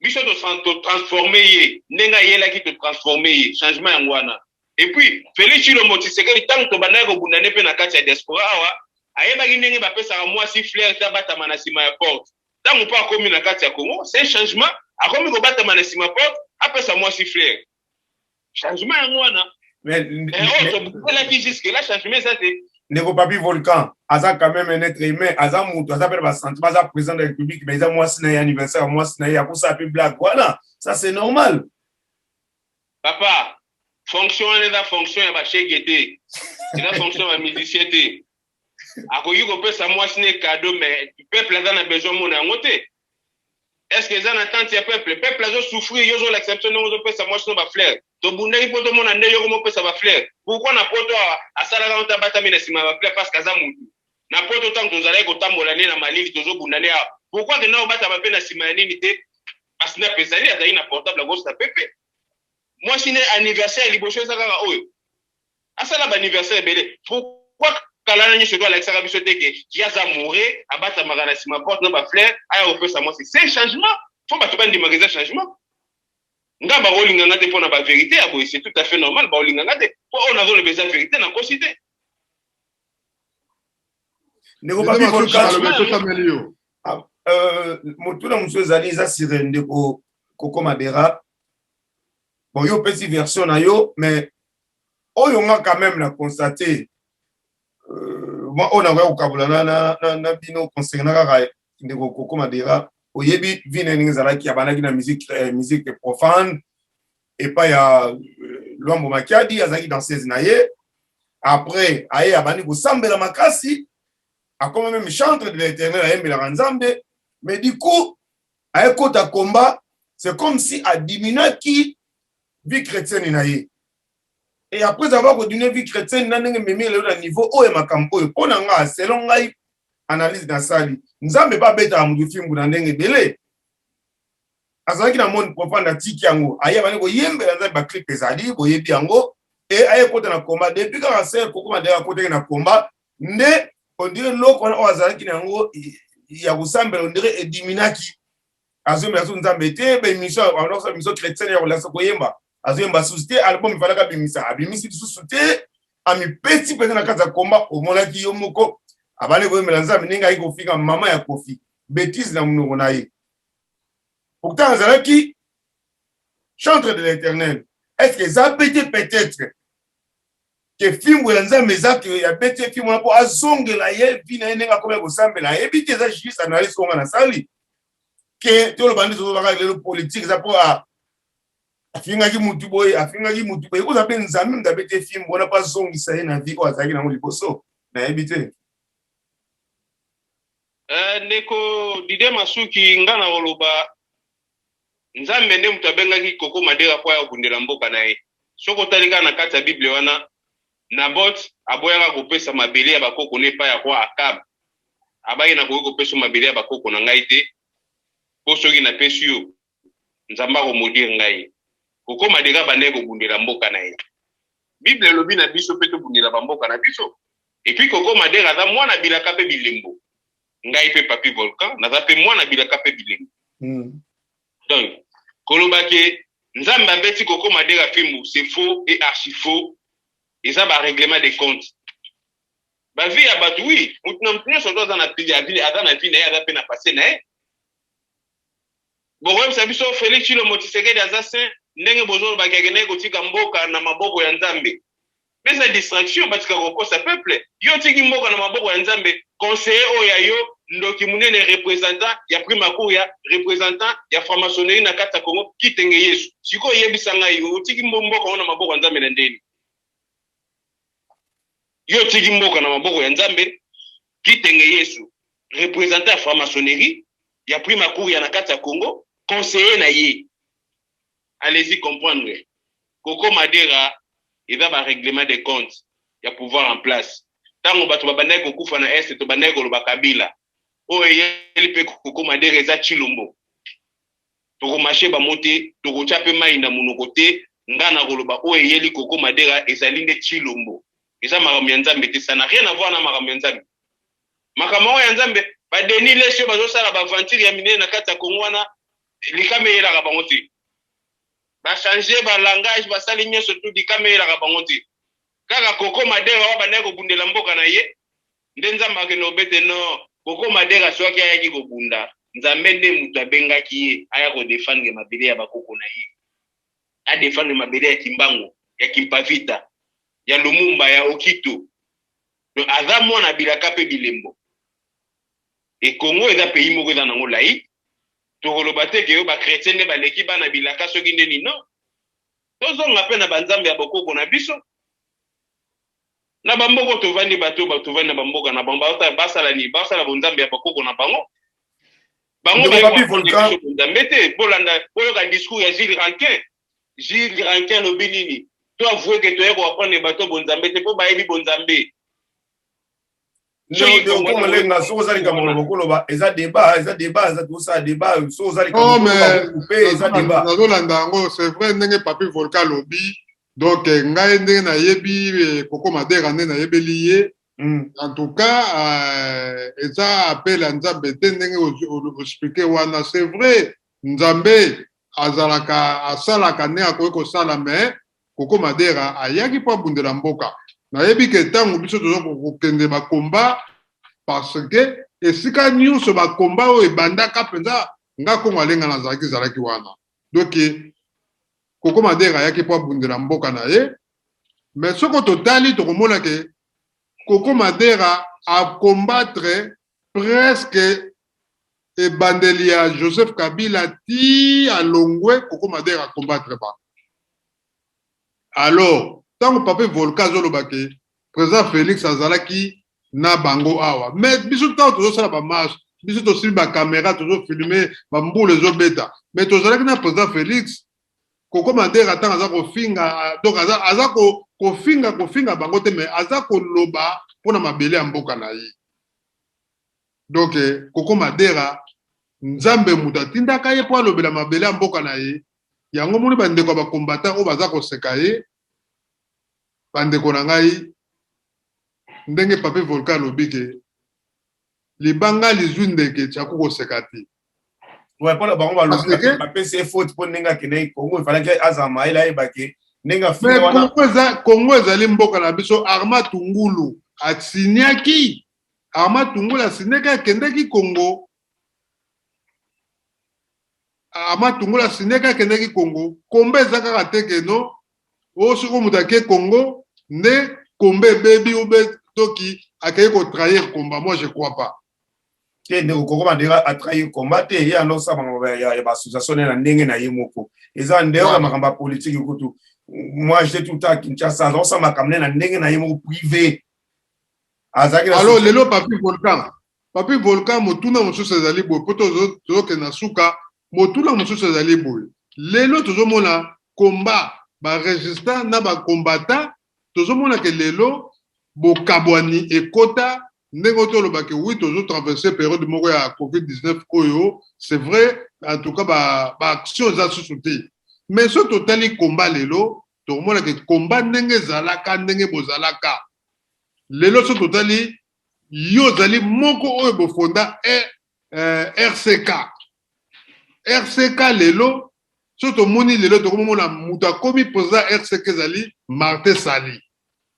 biso to transformer ye ndenge ayelaki to transformer ye changement yango wana. Et puis Félix Tshilombo Tshisekedi tant to bandaki kobundana mpe na kati ya diaspora awa ayebaki ndenge bapesaka mwasi fleur ta batama na nsima ya porte ntango mpo akomi na kati ya Congo c'est changement akomi kobatama na nsima porte apesa mwasi fleur changement yango wana. Mais qui jusque là changement ça c'est Nego Papi Volcan, Aza quand même un être humain, Aza Moutou, Aza Bel Sentiment, Aza président de la République, mais Aza moi c'est anniversaire, moi c'est Yakusa Api Black, voilà, ça c'est normal. Papa, fonction est la fonction ya ba chegete. C'est la fonction ya musicien te. Akoyi ko pesa moi c'est cadeau mais peuple a besoin mon ngote. Est-ce que ça n'attend ya peuple a souffrir, yo l'acception no pesa moi c'est ba fleur. To bundaki poto mona nde yo mo pesa ba fleur. Pourquoi na poto asala ka onta batami na sima ba fleur parce que za mutu. Na poto tant que tozalaki kotambola ne na malili tozo bundane a. Pourquoi que na bata ba pe na sima ya nini te? Parce na pesali azali na portable à gauche na pepe. Moi si anniversaire liboso ça kaka oyo. Asala ba anniversaire belé. Pourquoi kalana nyi chedo Alexa biso teke qui a za mourir abata magana sima porte na ba fleur aya opesa moi c'est changement. Faut ba to ba ndimageza changement. Nga ba rolinga ngate pona ba vérité abo c'est tout à fait normal ba rolinga ngate po on a besoin de vérité na cosité. Nego Papi Volcan motuna musozali za sirende ko Koko Madera. Bon yo petit version na yo mais oyo nga quand même la constater moi on a vu au kabula na bino concernant kaka ndeko Koko Madera oyebi vine ningezalaki abanaki na musique profane et pas ya Luambo Makiadi azaki danseuse na ye après aye abani ko sambela makasi a comme même chantre de l'Éternel aye mbela nzambe mais du coup aye kota combat c'est comme si a diminué qui vie chrétienne na ye et après avoir continué vie chrétienne na ndenge memi le niveau o e makambo oyo pona nga selon ngai analyse na sali nzambe ba beta mu filmu na ndenge belé azalaki na monde profane na tiki yango aye bani ko yembela nzambe ba clip ezali boyebi yango et aye kota na combat depuis quand c'est Koko Madera kota na combat nde on dirait loko na azalaki na yango ya kusambela on dirait ediminaki azomela nzambe te be mission alors ça mission chrétienne ya relation koyemba azomba susté album falaka bimisa abimisi susute ami petit peut na kaza combat au monaki yo moko abane koyemela nzambe ninga iko fika mama ya kofi bêtise na munoko na ye pourtant azalaki chantre de l'Éternel. Est-ce que ça peut-être que film ya nzambe zaki ya bete film na po azongela ye vina nenga comme ko sambela ye bite za juste analyse konga na sali que tout le bandit zo baka le politique ça pour afingaki mutu boy ko za pe nzambe ndabete film bona pas zongisa ye na vie ko azaki na mo liboso na ebite ndeko Dide Masuki ngana oloba nzambe nde mutu abengaki Koko Madera po ya kundela mboka na ye soko talika na kati ya Bible wana Nabot aboyaka kopesa mabele ya bakoko ne pa ya kwa Akab abayi na kopesa mabele ya bakoko na ngai te po soki na pesi yo nzamba ko modire ngai Koko Madera bande ko bundela mboka na ye Bible lobi na biso pe to bundela mboka na biso et puis Koko Madera za mwana bilaka pe bilembo ngai pe Papi Volcan na za pe mwana bilaka pe bilembo donc kolobake nzamba abeti Koko Madera film c'est faux et archi faux et ça va règlement des comptes ba vie ya batu oui mutuna soto za na pili ya ville adana vie na ya da pe na passer na e bon ça biso Félix Tshilombo Tshisekedi assassin ndenge bozo ba kagene ko tika mboka na maboko ya nzambe mais cette distraction batika ko sa peuple yo tiki mboka na maboko ya nzambe conseiller oya yo ndoki munene représentant ya prima cour ya représentant ya franc-maçonnerie na kata Congo kitenge Yesu siko yebisanga yo tiki mboka ona maboko ya nzambe na ndeni yo tiki mboka na maboko ya nzambe kitenge Yesu représentant ya franc-maçonnerie ya prima cour ya na kata Congo conseiller na ye allez-y comprendre Koko Madera il va ba règlement des comptes ya pouvoir en place tango bato babandai ko kufa na est to bandai ko loba Kabila o yeli pe Koko Madera eza Tshilombo to ko marché ba moté to ko chape mai na munoko te ngana ko loba o yeli Koko Madera ezali nde Tshilombo eza makambo ya nzambe te ça n'a rien à voir na makambo ya nzambe makambo ya nzambe ba Denis Lesio bazosala ba aventure ya minene na kati ya Kongo wana likama yelaka bango te ba changer ba langage basali nyonso tu likama yelaka bango te kaka Koko Madera wa bana kobundela mboka na ye nde nzambe akende obete no Koko Madera soki ayaki kobunda nzambe nde mutu abengaki ye aya kodefendre mabele ya bakoko na ye a defendre mabele ya Kimbangu ya Kimpavita ya Lumumba ya Okito donc aza mwana bilaka pe bilembo e Congo eza pays moko eza nango lai tokoloba te ke ba chrétien nde baleki bana bilaka soki nde nino tozonga pe na banzambe ya bokoko na biso na bamboko tovandi bato tovandi na bamboka na bango basala bonzambe ya bakoko na bango bango bonzambe te bolanda boyoka discours ya Gilles Rankin lobi nini to avouer que toye ko apprendre bato bonzambe te po bayebi bonzambe comme lenga so ozali ka molobokolo ba eza débat eza tout ça débat so ozali ka eza débat nazolanda yango c'est vrai ndenge Papi Volcan lobi donc ngai ndenge nayebi Koko Madera ndenge nayebeli ye en tout cas eza appel à nzambe te ndenge expliquer wana c'est vrai nzambe asalaka ndenge akoki kosala mais Koko Madera ayaki mpo abundela mboka nayebi ke ntango biso tozokokende bakomba parce que esika nyonso bakomba oyo ebandaka mpenza nga Kongo alenga nazalaki ezalaki wana donc Koko Madera ayaki mpo abundela mboka na ye mais soko totali tokomona ke Koko Madera a combattre presque ebandeli ya Joseph Kabila ti alongwe Koko Madera a combattre ba alors tant que Papi Volcan zoloba ke président Félix azalaki na bango awa mais biso tant tozosala ba marche biso tosili ba caméra tozofilmer ba mbula ezobeta mais tozalaki na président Félix Koko Madera tant aza kofinga donc aza kofinga bango te mais aza koloba pona mabele ya mboka na ye donc Koko Madera nzambe mutu atindaka ye po alobela mabele ya mboka na ye yango moni bandeko ba combattant oyo baza koseka ye bandeko na ngai ndenge Papi Volcan lobi ke libanga lizwi ndeke tyaku koseka te ouais pour bango ba lobi Papi c'est faute pour ndenge akende Congo il fallait que azama ila ebake ndenge afika wana Congo ezali mboka na biso Armand Tungulu asiniaki Armand Tungulu asiniaki akendeki Congo Armand Tungulu asiniaki akendeki Congo kombe eza kaka te ke no o soko mutake Congo ne kombe bebi ube toki akaye ko trahir combat moi je crois pas que ne Koko Madera a trahir combat te ya ndo sa bango ya association na ndenge na yemoko eza ndeo makamba politique kutu moi j'étais tout à Kinshasa donc ça makamne na ndenge na yemoko privé azaki alors lelo Papi Volcan motuna mosusu ezali boy poto zoke na suka motuna mosusu ezali boy lelo tozomona combat ba résistant na ba combattant tozomona ke lelo bokabwani ekota ndenge toloba ke oui tozo traverser période moko ya COVID-19 oyo c'est vrai en tout cas ba action za susute mais so totali combat lelo tozomona ke combat ndenge zalaka ndenge bozalaka lelo so totali yo zali moko oyo bofonda RCK lelo so tomoni lelo tokomona mutu akomi président RCK zali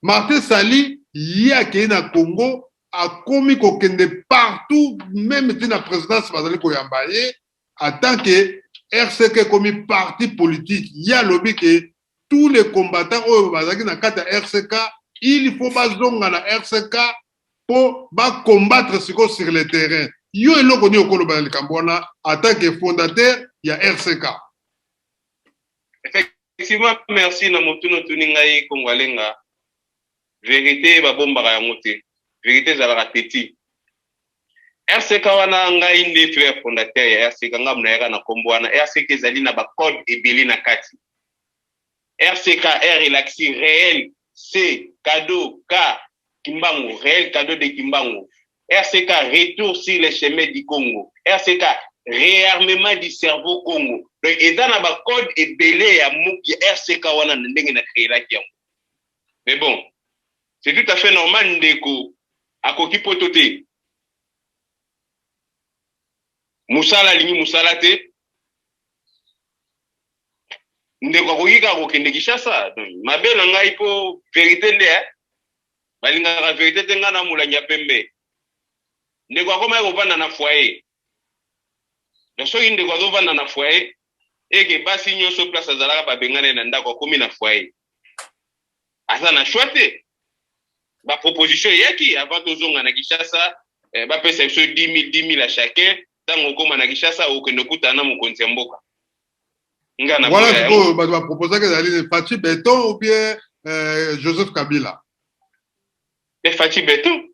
Martin Sali ye akei na Congo akomi kokende partout même ti na présidence bazali koyamba ye en tant que RCK komi parti politique ya lobi ke tous les combattants oyo bazali na kati ya RCK il faut bazonga na RCK pour combattre sur le terrain yo eloko ni okoloba likambo wana en tant que fondateur ya RCK. Effectivement, merci na motuno tuningai Kongwalenga. Vérité babombaka yango te. Vérité ezalaka teti. RCK wana ngai nde frère fondateur ya RCK nga mnayaka na kombo wana. RCK ezali na ba code ebele na kati. RCK R relaxi réel C cadeau K Kimbangu réel cadeau de Kimbangu. RCK retour sur les chemins du Congo. RCK réarmement du cerveau Congo. Donc eza na ba code ebele ya muki RCK wana ndenge na créer la kiango. Mais bon, c'est tout à fait normal ndeko akoki potote. musala lingi musala te ndeko akoyika kokende Kinshasa mabe na ngai po vérité nde balingaka vérité te nga na molangi ya pembe ndeko akoma kovanda na foyer soki ndeko azovanda na foyer eke basi nyonso place azalaka babengane na ndako akomi na foyer aza na choix te baproposition eyaki avant tozonga na Kinshasa bapesa biso 10 000 à chacun ntango okoma na Kinshasa okende okutana na mokonzi ya mboka voilà ce que bato baproposaki ezali Fachi Beton ou bien Joseph Kabila Fachi Beton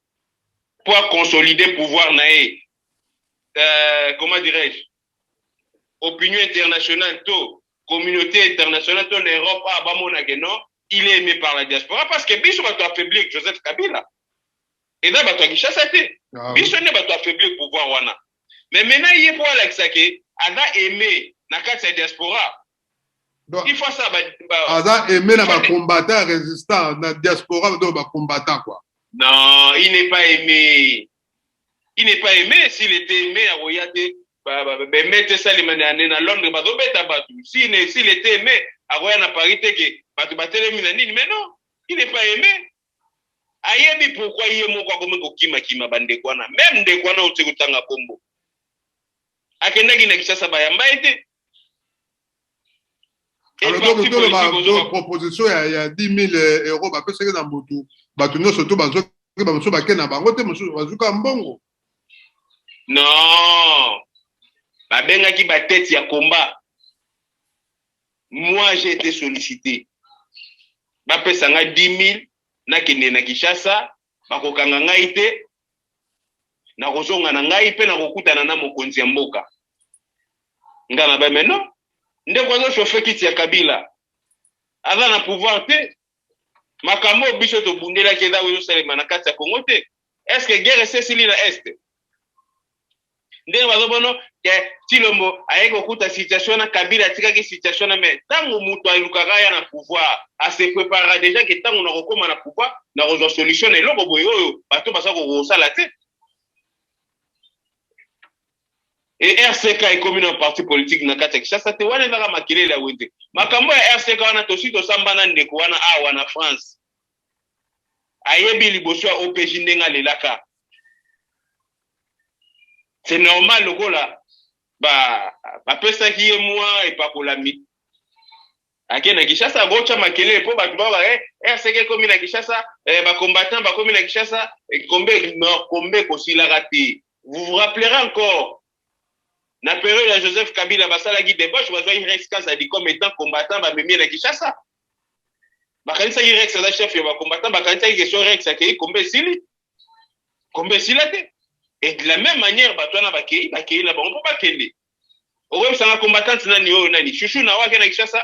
pour consolider pouvoir na ye comment dirais-je opinion internationale to communauté internationale to l'Europe bamona que non il est aimé par la diaspora parce que biso bato affaiblir Joseph Kabila et là bato Kinshasa te biso ne bato affaiblir pouvoir wana mais maintenant il est pour Alexa que ada aimé na kati ya diaspora donc, il faut ça ada aimé na ba combattant résistant na diaspora do ba combattant quoi. Non, il n'est pas aimé. Il n'est pas aimé. S'il était aimé, à Royate, mettre ça les manières à Londres, s'il était aimé, à Royate à Paris, mais non, il n'est pas aimé. Ayebi pourquoi il est mon quoi comme Kima Kima Bandekwana, même de Kwana au Tegutanga Pombo. Akenagi Nakisa Bayamba était. Alors donc proposition il y a 10 000 euros bah peut-être dans Motu bah tout nous surtout bah monsieur bakena bango te monsieur bazuka mbongo non bah benga ki ba tête ya combat moi j'ai été sollicité bah pesa nga 10 000 na kende na Kinshasa ba kokanga ngai te na kozonga na ngai pe na kokutana na mokonzi ya mboka ngana ba meno ndeko zo chauffeur kiti ya Kabila aza na pouvoir te makambo biso to bundela keda wezo salema na kati ya Congo te est-ce que guerre cessili na est ndeko bazo bono ke Tilombo ayeko kuta situation na Kabila tikaki situation na mais tango muto alukaka ya na pouvoir a se prépara déjà que tango na kokoma na pouvoir na rezo solution eloko boyo oyo bato basa ko sala te. Et RCK est comme un parti politique na kati Kinshasa te wana ndaka makile la wende makambo ya RCK wana tosi to sambana ndeko wana wana France ayebi liboso ya OPJ ndenga lelaka c'est normal lokola ba pesa ki ye moi et pas kolami akena Kinshasa gocha makile po ba RCK comme na Kinshasa ba combattant ba comme na Kinshasa kombe kosila rati vous vous rappellerez encore na période de Joseph Kabila basala gi débauche bazwa Rex Kaza dit comme étant combattant ba memi na Kinshasa bakanisa Rex Kaza chef ya ba combattant bakanisa question Rex akei kombe sili te et de la même manière batwana bakei na bango pa kende owe sanga combattant nani oyo nani chouchou na wake na Kinshasa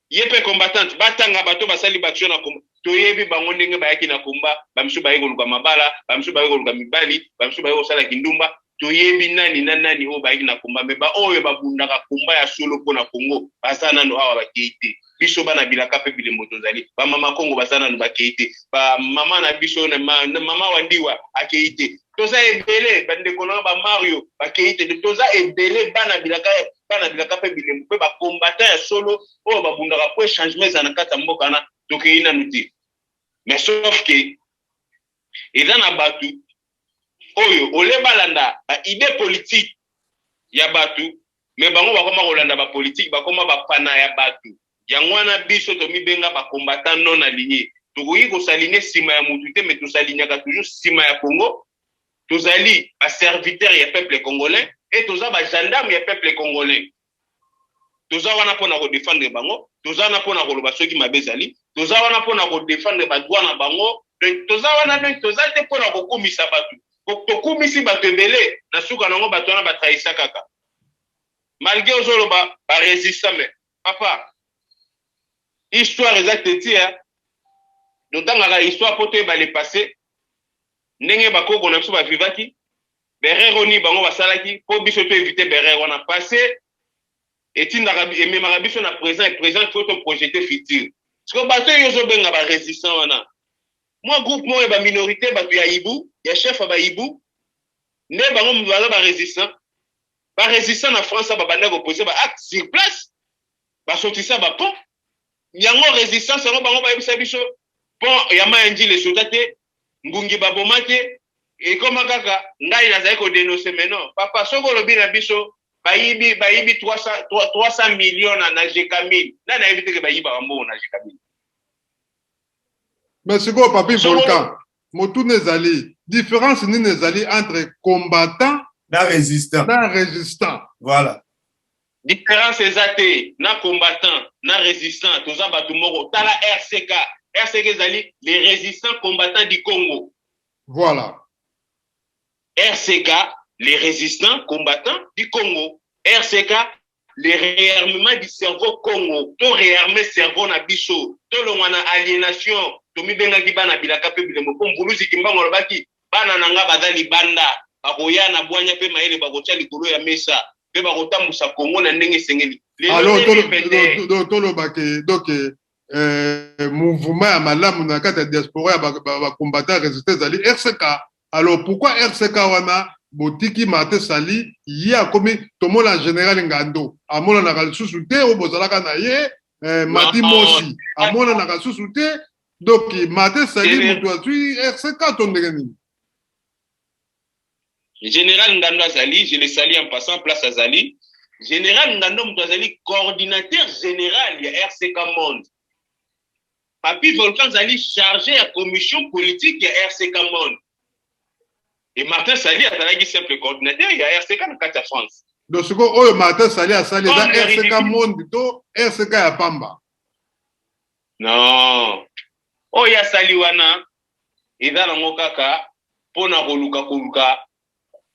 yepe combattant batanga bato basali baction na komba toyebi bango ndenge bayaki na komba bamsu bayeko luka mabala bamsu bayeko luka mibali bamsu bayeko sala kindumba toyebi nani o baiki na komba me ba oyo babundaka komba ya solo pona Congo basana no awa bakeite biso bana bilaka pe bilembo tozali ba mama Congo basana no bakeite ba mama na biso na mama wandiwa akeite toza ebele bande kona ba Mario bakeite toza ebele bana bilaka pe bilembo pe ba combattant ya solo o babundaka po changement na kata mboka na tokeina nuti mais sauf que eza na batu oyo ole balanda ba idée politique ya batu mais bango bakoma kolanda ba politique bakoma ba pana ya batu yango wana biso to mibenga ba combattant non aligné tokoyi ko saligner sima ya mutu te mais to salignaka toujours sima ya Congo tozali ba serviteur ya peuple congolais et toza ba gendarme ya peuple congolais toza wana pona ko défendre bango toza wana pona ko loba soki mabezali toza wana pona ko défendre ba droit na bango toza wana toza te pona ko komisa batu tokumisi bato ebele na suka nango bato wana batrahisa kaka malgré ozoloba ba résistant mais papa histoire exacte tia dotangaka histoire po toyeba le passé ndenge bakoko na biso bavivaki berere oni bango basalaki po biso to éviter berere wana passé etindaka ememaka biso na présent et présent to to projeté futur parce que bato oyo ozobenga ba résistant wana moi groupe moi ba minorité bato ya Ibu ya chef ba Ibu ne bango baza ba résistant ba résistant na France ba banda ko poser ba acte sur place ba sortisa ba pont yango résistance yango bango ba yebisa biso pont ya mayanji le sotate ngungi ba bomate et comme kaka ngai nazali ko dénoncer maintenant papa soko lobi na biso bayibi 300 millions na Jekamil na yebi te bayiba bambo na Jekamil. Mais c'est quoi papi Volcan motu nezali différence ni nezali entre combattant na résistant voilà différence exacte na combattant na résistant toza batu moko tala RCK ezali les résistants combattants du Congo. Voilà. RCK, les résistants combattants du Congo. RCK, les réarmements du cerveau Congo. To réarmer cerveau na biso. To longwana aliénation. To mi benga ki bana bilaka pe bilemo. Ko mbuluzi kimbango lobaki. Bana nanga badali banda. Bakoya na bwanya pe maele bakotia likolo ya mesa. Pe bakotambusa Congo na ndenge sengeli. Alors to lobaki donc mouvement ya malamu na kata diaspora ba combattant résistés zali RCK. Alors pourquoi RCK wana botiki Martin Sali ya komi tomola général Ngando amona na kalisusu te obozalaka na ye Mati Mosi amona na kalisusu te donc Martin Sali mutu azui RCK tondenge nini. Général Ngando Azali, je le salue en passant place Azali. Général Ngando mutu azali coordinateur général ya RCK Monde. Papi Volcan Zali chargé à commission politique ya RCK Monde. Et Martin Sali a simple coordinateur, il y a RCK dans 4 France. Donc, ce que Martin Sali a sali, c'est RCK Monde, RCK à Pamba. Non. Oh, il y a Saliwana, et dans le Mokaka, Pona Koluka,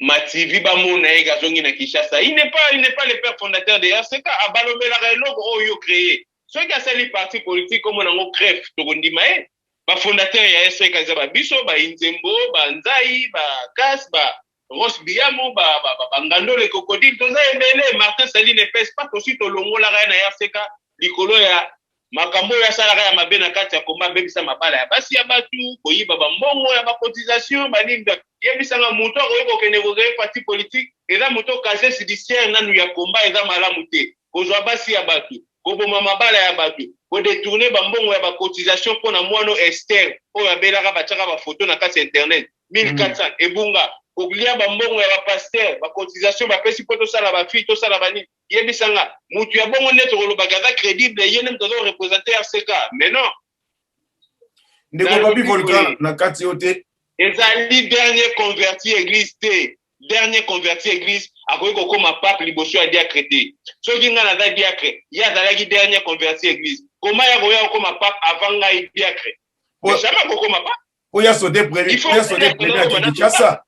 Mativi Bamona et Gazongi na Kishasa. Il n'est pas le père fondateur de RCK. À Balobé la Rélo, oh, il a créé. Ceux qui ont sali parti politique, comme on a créé, Togondimae. Ba fondateur ya RCK za ba biso ba Inzembo ba Nzai ba Kas ba Ross Biamo ba Ngando le crocodile toza ebele. Martin Sali ne pèse pas aussi to longola na RCK likolo ya makambo ya sala ya mabe na kati ya komba bebisa mabala ya basi ya batu koyiba ba mbongo ya ba cotisation ba ninda yebisa nga muto ko kene ko parti politique eza muto casier judiciaire nanu ya komba eza malamu te kozwa basi ya batu koboma mabala ya batu ko détourner bambongo ya ba cotisation pour na mwano Esther o ya belaka bachaka ba photo na kati internet 1400 ebunga kolia bambongo ya ba pasteur ba cotisation ba pesi poto sala ba fille to sala bani yebisanga mutu ya bongo neto kolobaka za crédible yene mtozo représenter RCK mais non ndeko papi Volcan na kati yote ezali dernier converti église akoki kokoma pape liboso ya diacre. Soki nga naza diacre ye azalaki dernier converti église koma ya koya kokoma pape avant ngai diacre jamais kokoma pape oya sauter premier à Kinshasa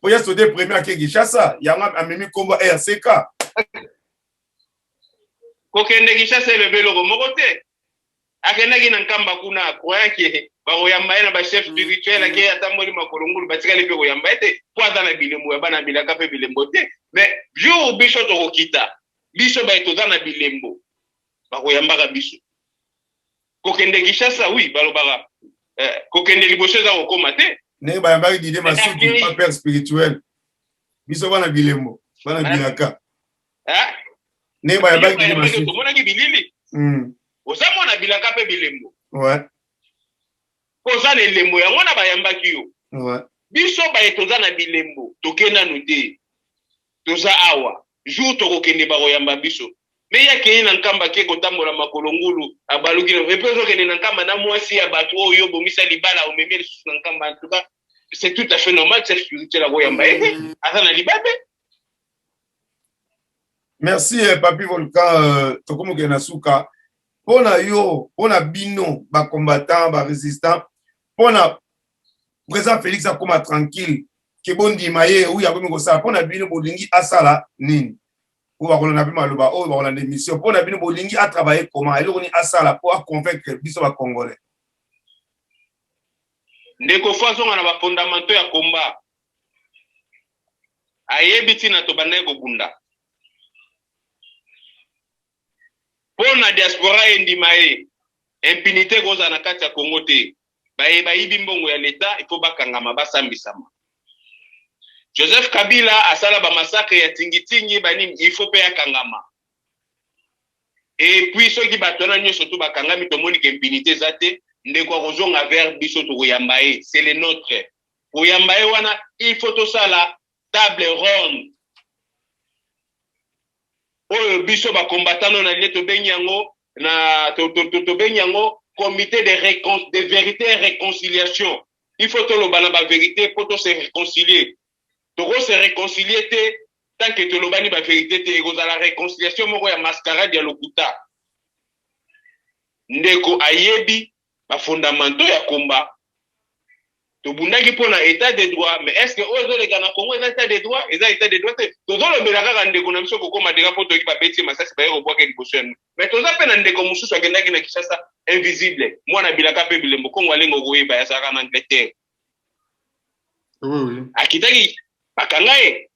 oya sauter premier à Kinshasa yanga amemi kombo RCK kokende Kinshasa lebelo moko te akendaki na nkamba kuna koyaki bakoyamba na ba chef spirituel ake atamboli makolongulu batikali pe koyamba ete po aza na bilembo ya bana bilaka pe bilembo te mais jour biso tokokita biso baetoza na bilembo bakoyambaka biso kokende Kinshasa oui balobaka kokende liboso eza kokoma te ne bayambaki Didé Masuki pas père spirituel biso bana bilembo bana bilaka ne bayambaki Didé Masuki tomonaki bilili oza mwana bilaka pe bilembo ouais koza na elembo yango na bayambaki yo ouais biso baye toza na bilembo tokenda nu te toza awa jour tokokende bakoyamba biso me yakei na nkamba ke kotambola makolongulu abaluki epeso kende na nkamba na mwasi ya bato oyo bomisa libala omemi lisusu na nkamba en tout cas c'est tout à fait normal chef spirituel akoyamba ete aza na libabe. Merci papi Volcan tokomoke na suka pona yo pona bino ba combattant ba résistant pona président Félix akoma tranquille ke bondi maye ou ya komi ko sala pona bino bolingi asala nini ou ba kolona pe maloba o ba kolona émission pona bino bolingi a travailler comment eloko ni asala pour convaincre biso ba congolais ndeko façon na ba fondamentaux ya combat ayebiti na to banaye ko bunda pona diaspora endimae impunité koza na kati ya Congo te bayibi mbongo ya leta il faut bakangama basambisama Joseph Kabila asala ba massacre ya tingitingi banini il faut payer kangama. Et puis ceux qui batona nyo surtout bakangami to moni ke impunité zate ndeko kozonga vers biso to yambaye, c'est le nôtre. Pour yambaye wana il faut to sala table ronde. Oyo biso ba combattants na leto benyango na to benyango comité de vérité et réconciliation. Il faut que le balaba vérité pour se réconcilier. Toko se réconcilier tant que tu l'obani ba vérité te ego la réconciliation moko ya mascarade ya lokuta. Ndeko ayebi ba fondamentaux ya combat. To bundaki pona état de droit, mais est-ce que ozo le Ghana Congo état de droit, état de droit te to zo lo belaka ka ndeko na biso kokoma deka poto ki ba beti masasi ba yero bwaka liboso. Mais to za pe na ndeko mususu akendaki na Kinshasa invisible. Mwana bilaka pe bilembo Kongo alengo koyeba ya saka na Angleterre. Oui. Akitaki bakangaye.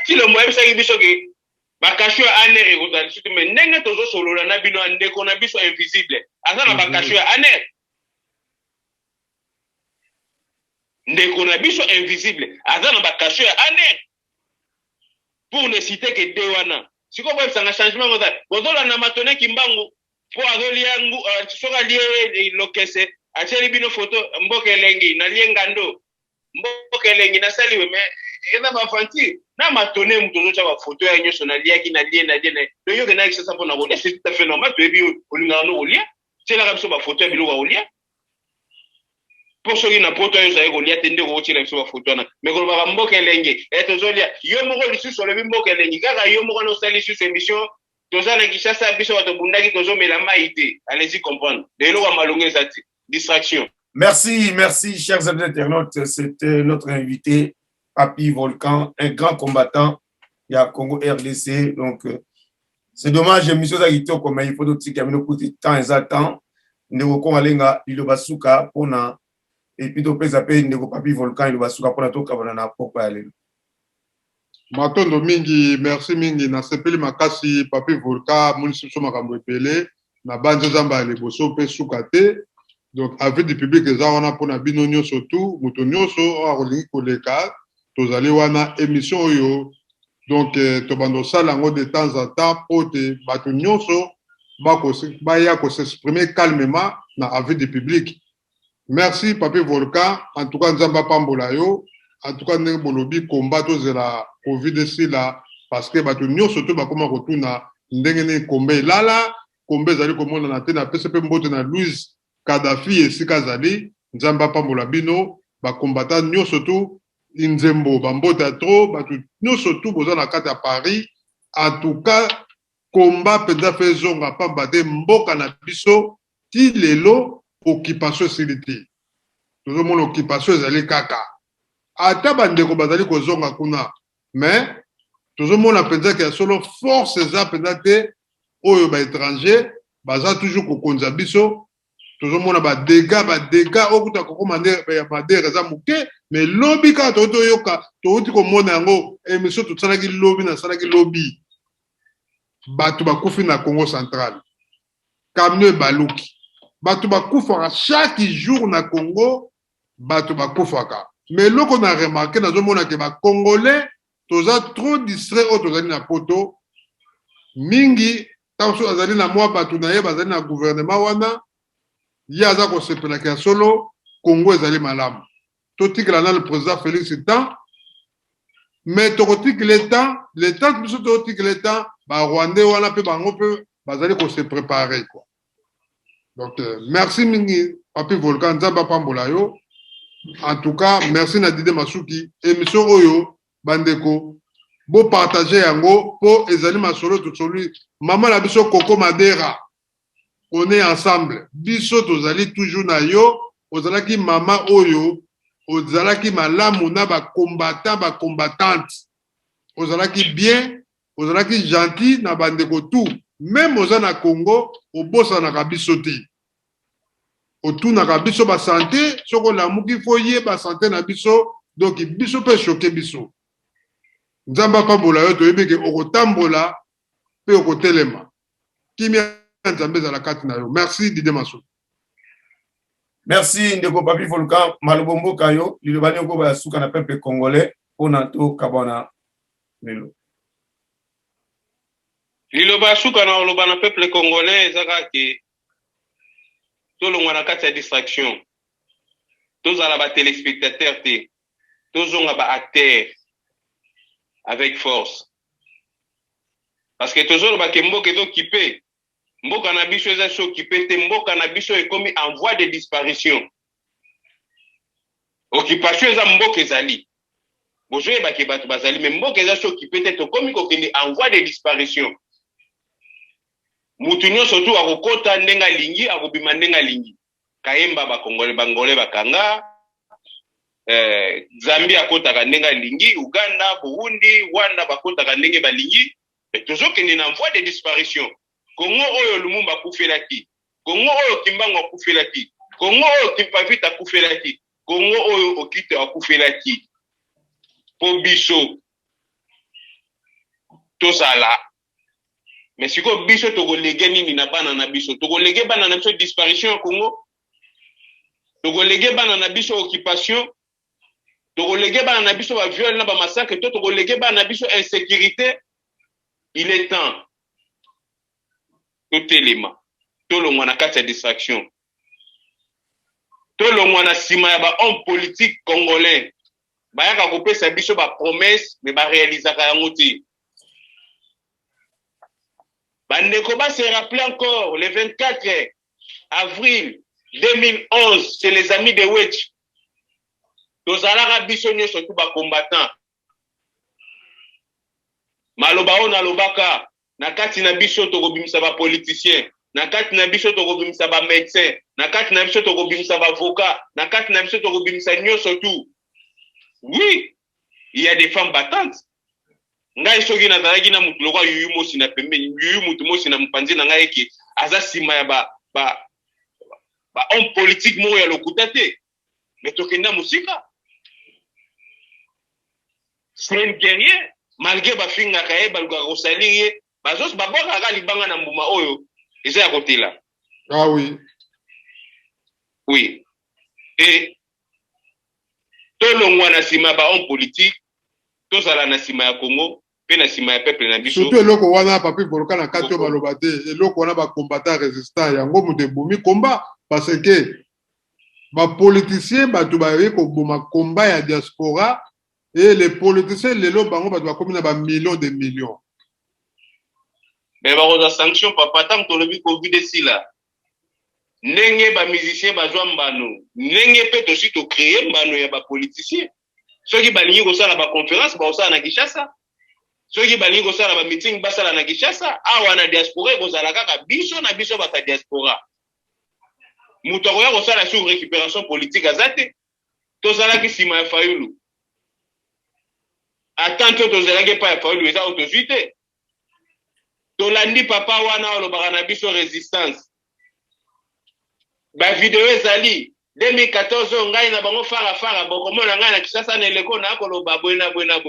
Si le moyen ça biso ke bakasho aner ekozali surtout mais ndenge tozo solola na bino ndeko na biso invisible. Asa na bakasho aner. Ndeko na biso invisible. Asa na bakasho aner. Pour ne citer que Dewana. Si ko bwebisa na changement ngoza. Bozola na matone kimbangu po azolia ngu soka lié lokese. Acheli bino photo mboke lengi na liengando. Mboke lengi na saliwe mais ena bafanti na matone mutozo cha ba photo ya nyoso na liaki na lie na lie na yo kena kisa pona ko c'est tout à fait normal to ebi olinga no olia c'est la biso ba photo ya biloko olia pour ceux qui na poto yo za olia tende ko tira biso ba photo na mais ko ba mboke lengi tozolia yo moko lisu so le mboke lengi kaka yo moko no sali sur émission toza na Kinshasa biso bato bundaki tozo melama ité allez-y comprendre de lo wa malonge zati distraction. Merci, chers amis internautes. C'était notre invité, Papi Volcan, un grand combattant. Il y a Congo RDC. Donc, c'est dommage, monsieur Zagito, comme il faut que nous coûte temps et temps. Nous avons alenga ilobasuka pona et puis donc pesape ndeko Papi Volcan ilobasuka pona to kabana na pokwa ale. Matondo mingi, merci mingi na sepeli makasi Papi Volcan munisiso makambo epele na banze zamba le boso pe sukate. Donc, avec du public, les gens ont pour nabino nyoso tout, muto nyoso a relingi koleka, tozali wana émission yo. Donc, tobando salango de temps en temps, pote bato nyoso baya ko s'exprimer calmement na avec du public. Merci Papi Volcan, en tout cas nzamba pambola yo, en tout cas ndenge bolobi combat to zela Covid si là parce que bato nyoso to bakoma kotuna ndenge ne kombe lala, kombe zali komona na te na PCP mbote na Louise Kadhafi et Sikazali, Nzamba Pambola Bino, ba combattant nyo surtout Nzembo, Bambota trop, ba tout nyo surtout besoin na carte à Paris. En tout cas, combat penda faisonga pambate mboka na biso ti lelo occupation siliti. Toujours mon occupation zali kaka. Ata bande ko bazali ko zonga kuna, mais toujours mon penda que solo force za penda te oyo ba étranger, baza toujours ko konza biso. Toujours mon ba dégâts okuta ko commander ya madere za muke mais lobby ka to yoka to uti ko mona ngo émission to salaki lobby na salaki lobby batu ba kufi na Congo central camion baluki batu ba kufa chaque jour na Congo batu ba kufaka mais loko na remarqué na zo mona ke ba congolais toza trop distrait au tozali na poto mingi tanso azali na mwa batu na ye bazali na gouvernement wana yaza ko sepela ka solo Congo ezali malamu totikela na le président Félix Tshisekedi mais tokotikela l'état biso totikela l'état ba rwandais wana pe bango pe bazali ko se préparer quoi. Donc merci mingi Papi Volcan nzamba pambola yo. En tout cas merci na Dide Masuki émission oyo bandeko bo partager yango po ezali masolo to celui maman la biso Coco Madera. On est ensemble. Biso tozali toujours na yo, ozalaki mama oyo, ozalaki malamu na ba combattant ba combattante. Ozalaki bien, ozalaki gentil na bandeko tout. Même ozana Congo, obosa na kabiso te. Otu na kabiso ba santé, soko la muki foye ba santé na biso, donc biso pe choquer biso. Nzamba pambola yo to yebeke okotambola pe okotelema. Kimia merci Dide Massou. Merci Ndeko Papi Volcan, Malobombo Kayo, l'Ilobani Ogo Basuka na peuple congolais. pona to kabana lelo. Liloba suka na oloba na peuple congolais ezaka ke tolongwa na kati ya distraction. Tozala ba téléspectateurs te. Tozonga ba acteurs avec force. Parce que toujours ba ke mboka ezo occupé. Mboka na biso eza occupé te, mboka na biso ekomi en voie de disparition. Occupation eza mboka ezali. Bozoye ba ke bato bazali mais mboka eza occupé te tokomi kokende en voie de disparition. Mutu nyonso tu akokota ndenga lingi akobima ndenga lingi. Kayemba bakongole bangole bakanga Zambie akotaka ndenga lingi, Uganda, Burundi, Rwanda bakotaka ndenge balingi, mais toujours kende na voie de disparition. Congo oyo Lumumba akufelaki, Congo oyo Kimbangu akufelaki, Congo oyo Kimpavita akufelaki, Congo oyo Okite akufelaki. Po biso tozala mais siko biso tokolege nini na bana na biso, tokolege bana na biso disparition ya Congo, tokolege bana na biso occupation, tokolege bana na biso ba viol na ba massacre, tokolege bana na biso insécurité. Il est temps totelema tolongwa na kati ya distraction, tolongwa na sima ya ba homme politique congolais bayaka kopesa biso ba promesse mais ba réalisaka yango te. Bandeko ba se rappeler encore le 24 avril 2011 chez les amis de Wetch. Tozalaka biso nyonso tu ba combattant. Maloba on alobaka na kati na biso tokobimisa ba politicien, na kati na biso tokobimisa ba médecin, na kati na biso tokobimisa ba avocat, na kati na biso tokobimisa nyonso tu. Oui, il y a des femmes battantes. Ngai soki na zalaki na mutu lokwa yuyu mosi na pembe, yuyu mutu mosi na mpanzi na ngai eke aza sima ya ba homme politique moko ya lokuta te. Mais tokenda musika. C'est un guerrier. Malgré ba finga kaye baluka kosalie, bazos baboka ka libanga na mbuma oyo, eza ya kotela. Ah oui. Oui. Et tolongwa na sima ba homme politique, tozala na sima ya Congo. Peuple na biso. Surtout eloko wana papi volcan na kati maloba te, eloko wana ba combattant résistant yango mutu bomi combat parce que ba politiciens batu ba ko boma combat ya diaspora et les politiciens lelo bango batu ba komi na ba millions de millions. Mais ba roza sanction papa tant to lebi covid si là. Ndenge ba musicien ba jwa mbano, ndenge pe to si to créer mbano ya ba politiciens. Soki balingi ko sala ba conférence ba osala na Kinshasa. Soki balingi ko sala ba meeting basala na Kinshasa, awa na diaspora ko sala kaka biso na biso ba diaspora. Mutu akoya ko sala sur récupération politique azate. To sala ki sima ya Fayulu. Attends to sala ke pa ya Fayulu eza autosuite. To landi papa wana olobaka na biso résistance. Ba vidéo ezali 2014 ngai na bango fara bokomona ngai na Kinshasa na eleko na koloba bwena.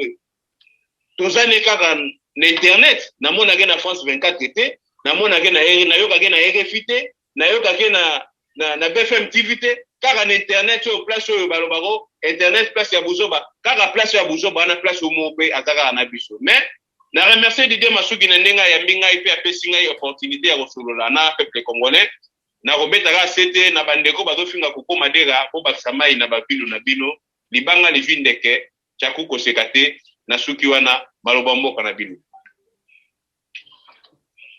Tozane kaka na internet, na mona ke na France 24 te, na mona ke na yoka ke na RFI te, na yoka ke na BFM TV te, kaka na internet sur place oyo balobako, internet place ya Buzoba, kaka place ya Buzoba na place omo pe azaka na biso. Mais na remercier Didier Masuki na ndenga ya mbinga ipe apesi ngai opportunité ya kosolola na peuple congolais. Na robetaka sete na bandeko bazofinga kokoma dera po basamai na babilu na bino libanga livindeke chaku kosekate na suki wana maloba mboka na bino.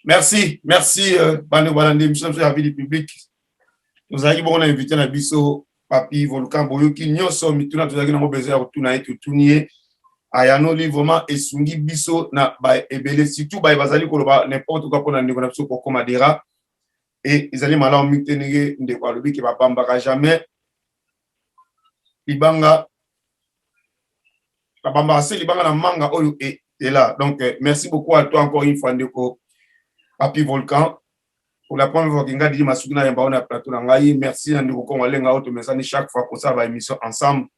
Merci bande balandi monsieur la vie du public. Nous avons bon invité na biso papi Volcan Boyoki nyonso mituna tozaki na besoin ya tuna etu tunie ayano li vraiment esungi biso na ba ebele surtout ba bazali koloba n'importe quoi pona ndeko na biso kokoma dera. Et ils allaient malheureusement maintenir de quoi le but qui va pas embarquer jamais. Libanga, la bambassé, Libanga la manga oyo est là. Donc merci beaucoup à toi encore une fois Ndeko Papi Volcan pour la première fois qu'il a dit ma soukina yamba on a plateau nangai. Merci Ndeko Kongalenga auto message chaque fois qu'on ça va émission ensemble.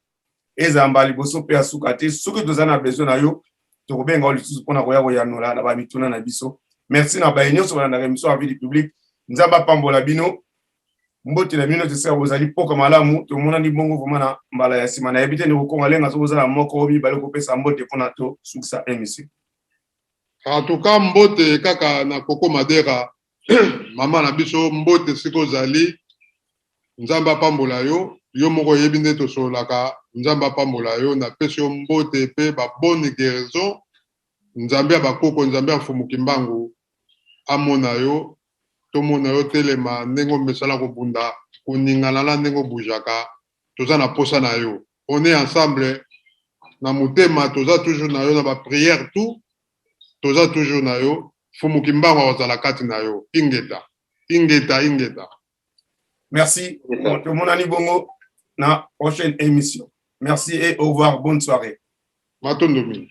Et zamba liboso pe asukate ce que nous avons besoin na yo to benga oli tout pour na koya koya no la ba mituna na biso. Merci na ba enyo so na émission à vie du public. Nzamba pambola bino mbote na bino tesera bozali poka malamu tomona ni bongo vraiment na mbala ya sima na yebite ni kokonga lenga so bozala moko obi bale kopesa mbote pona to sukisa émission. En tout cas mbote kaka na Koko Madera mama na biso mbote siko zali nzamba pambola yo yo moko yebi nde tosolaka nzamba pambola yo na pesi yo mbote pe ba bonne guérison nzambe ya bakoko nzambe ya mfumuki mbangu amona yo tomona yo telema ndenge mesala kobunda kuningana na ndenge bujaka toza na posa na yo on est ensemble na mutema toza toujours na yo na ba prière tout toza toujours na yo mfumuki mbangu azala kati na yo ingeta. Merci. Mon ami bongo na prochaine émission. Merci et au revoir. Bonne soirée. Matondomi.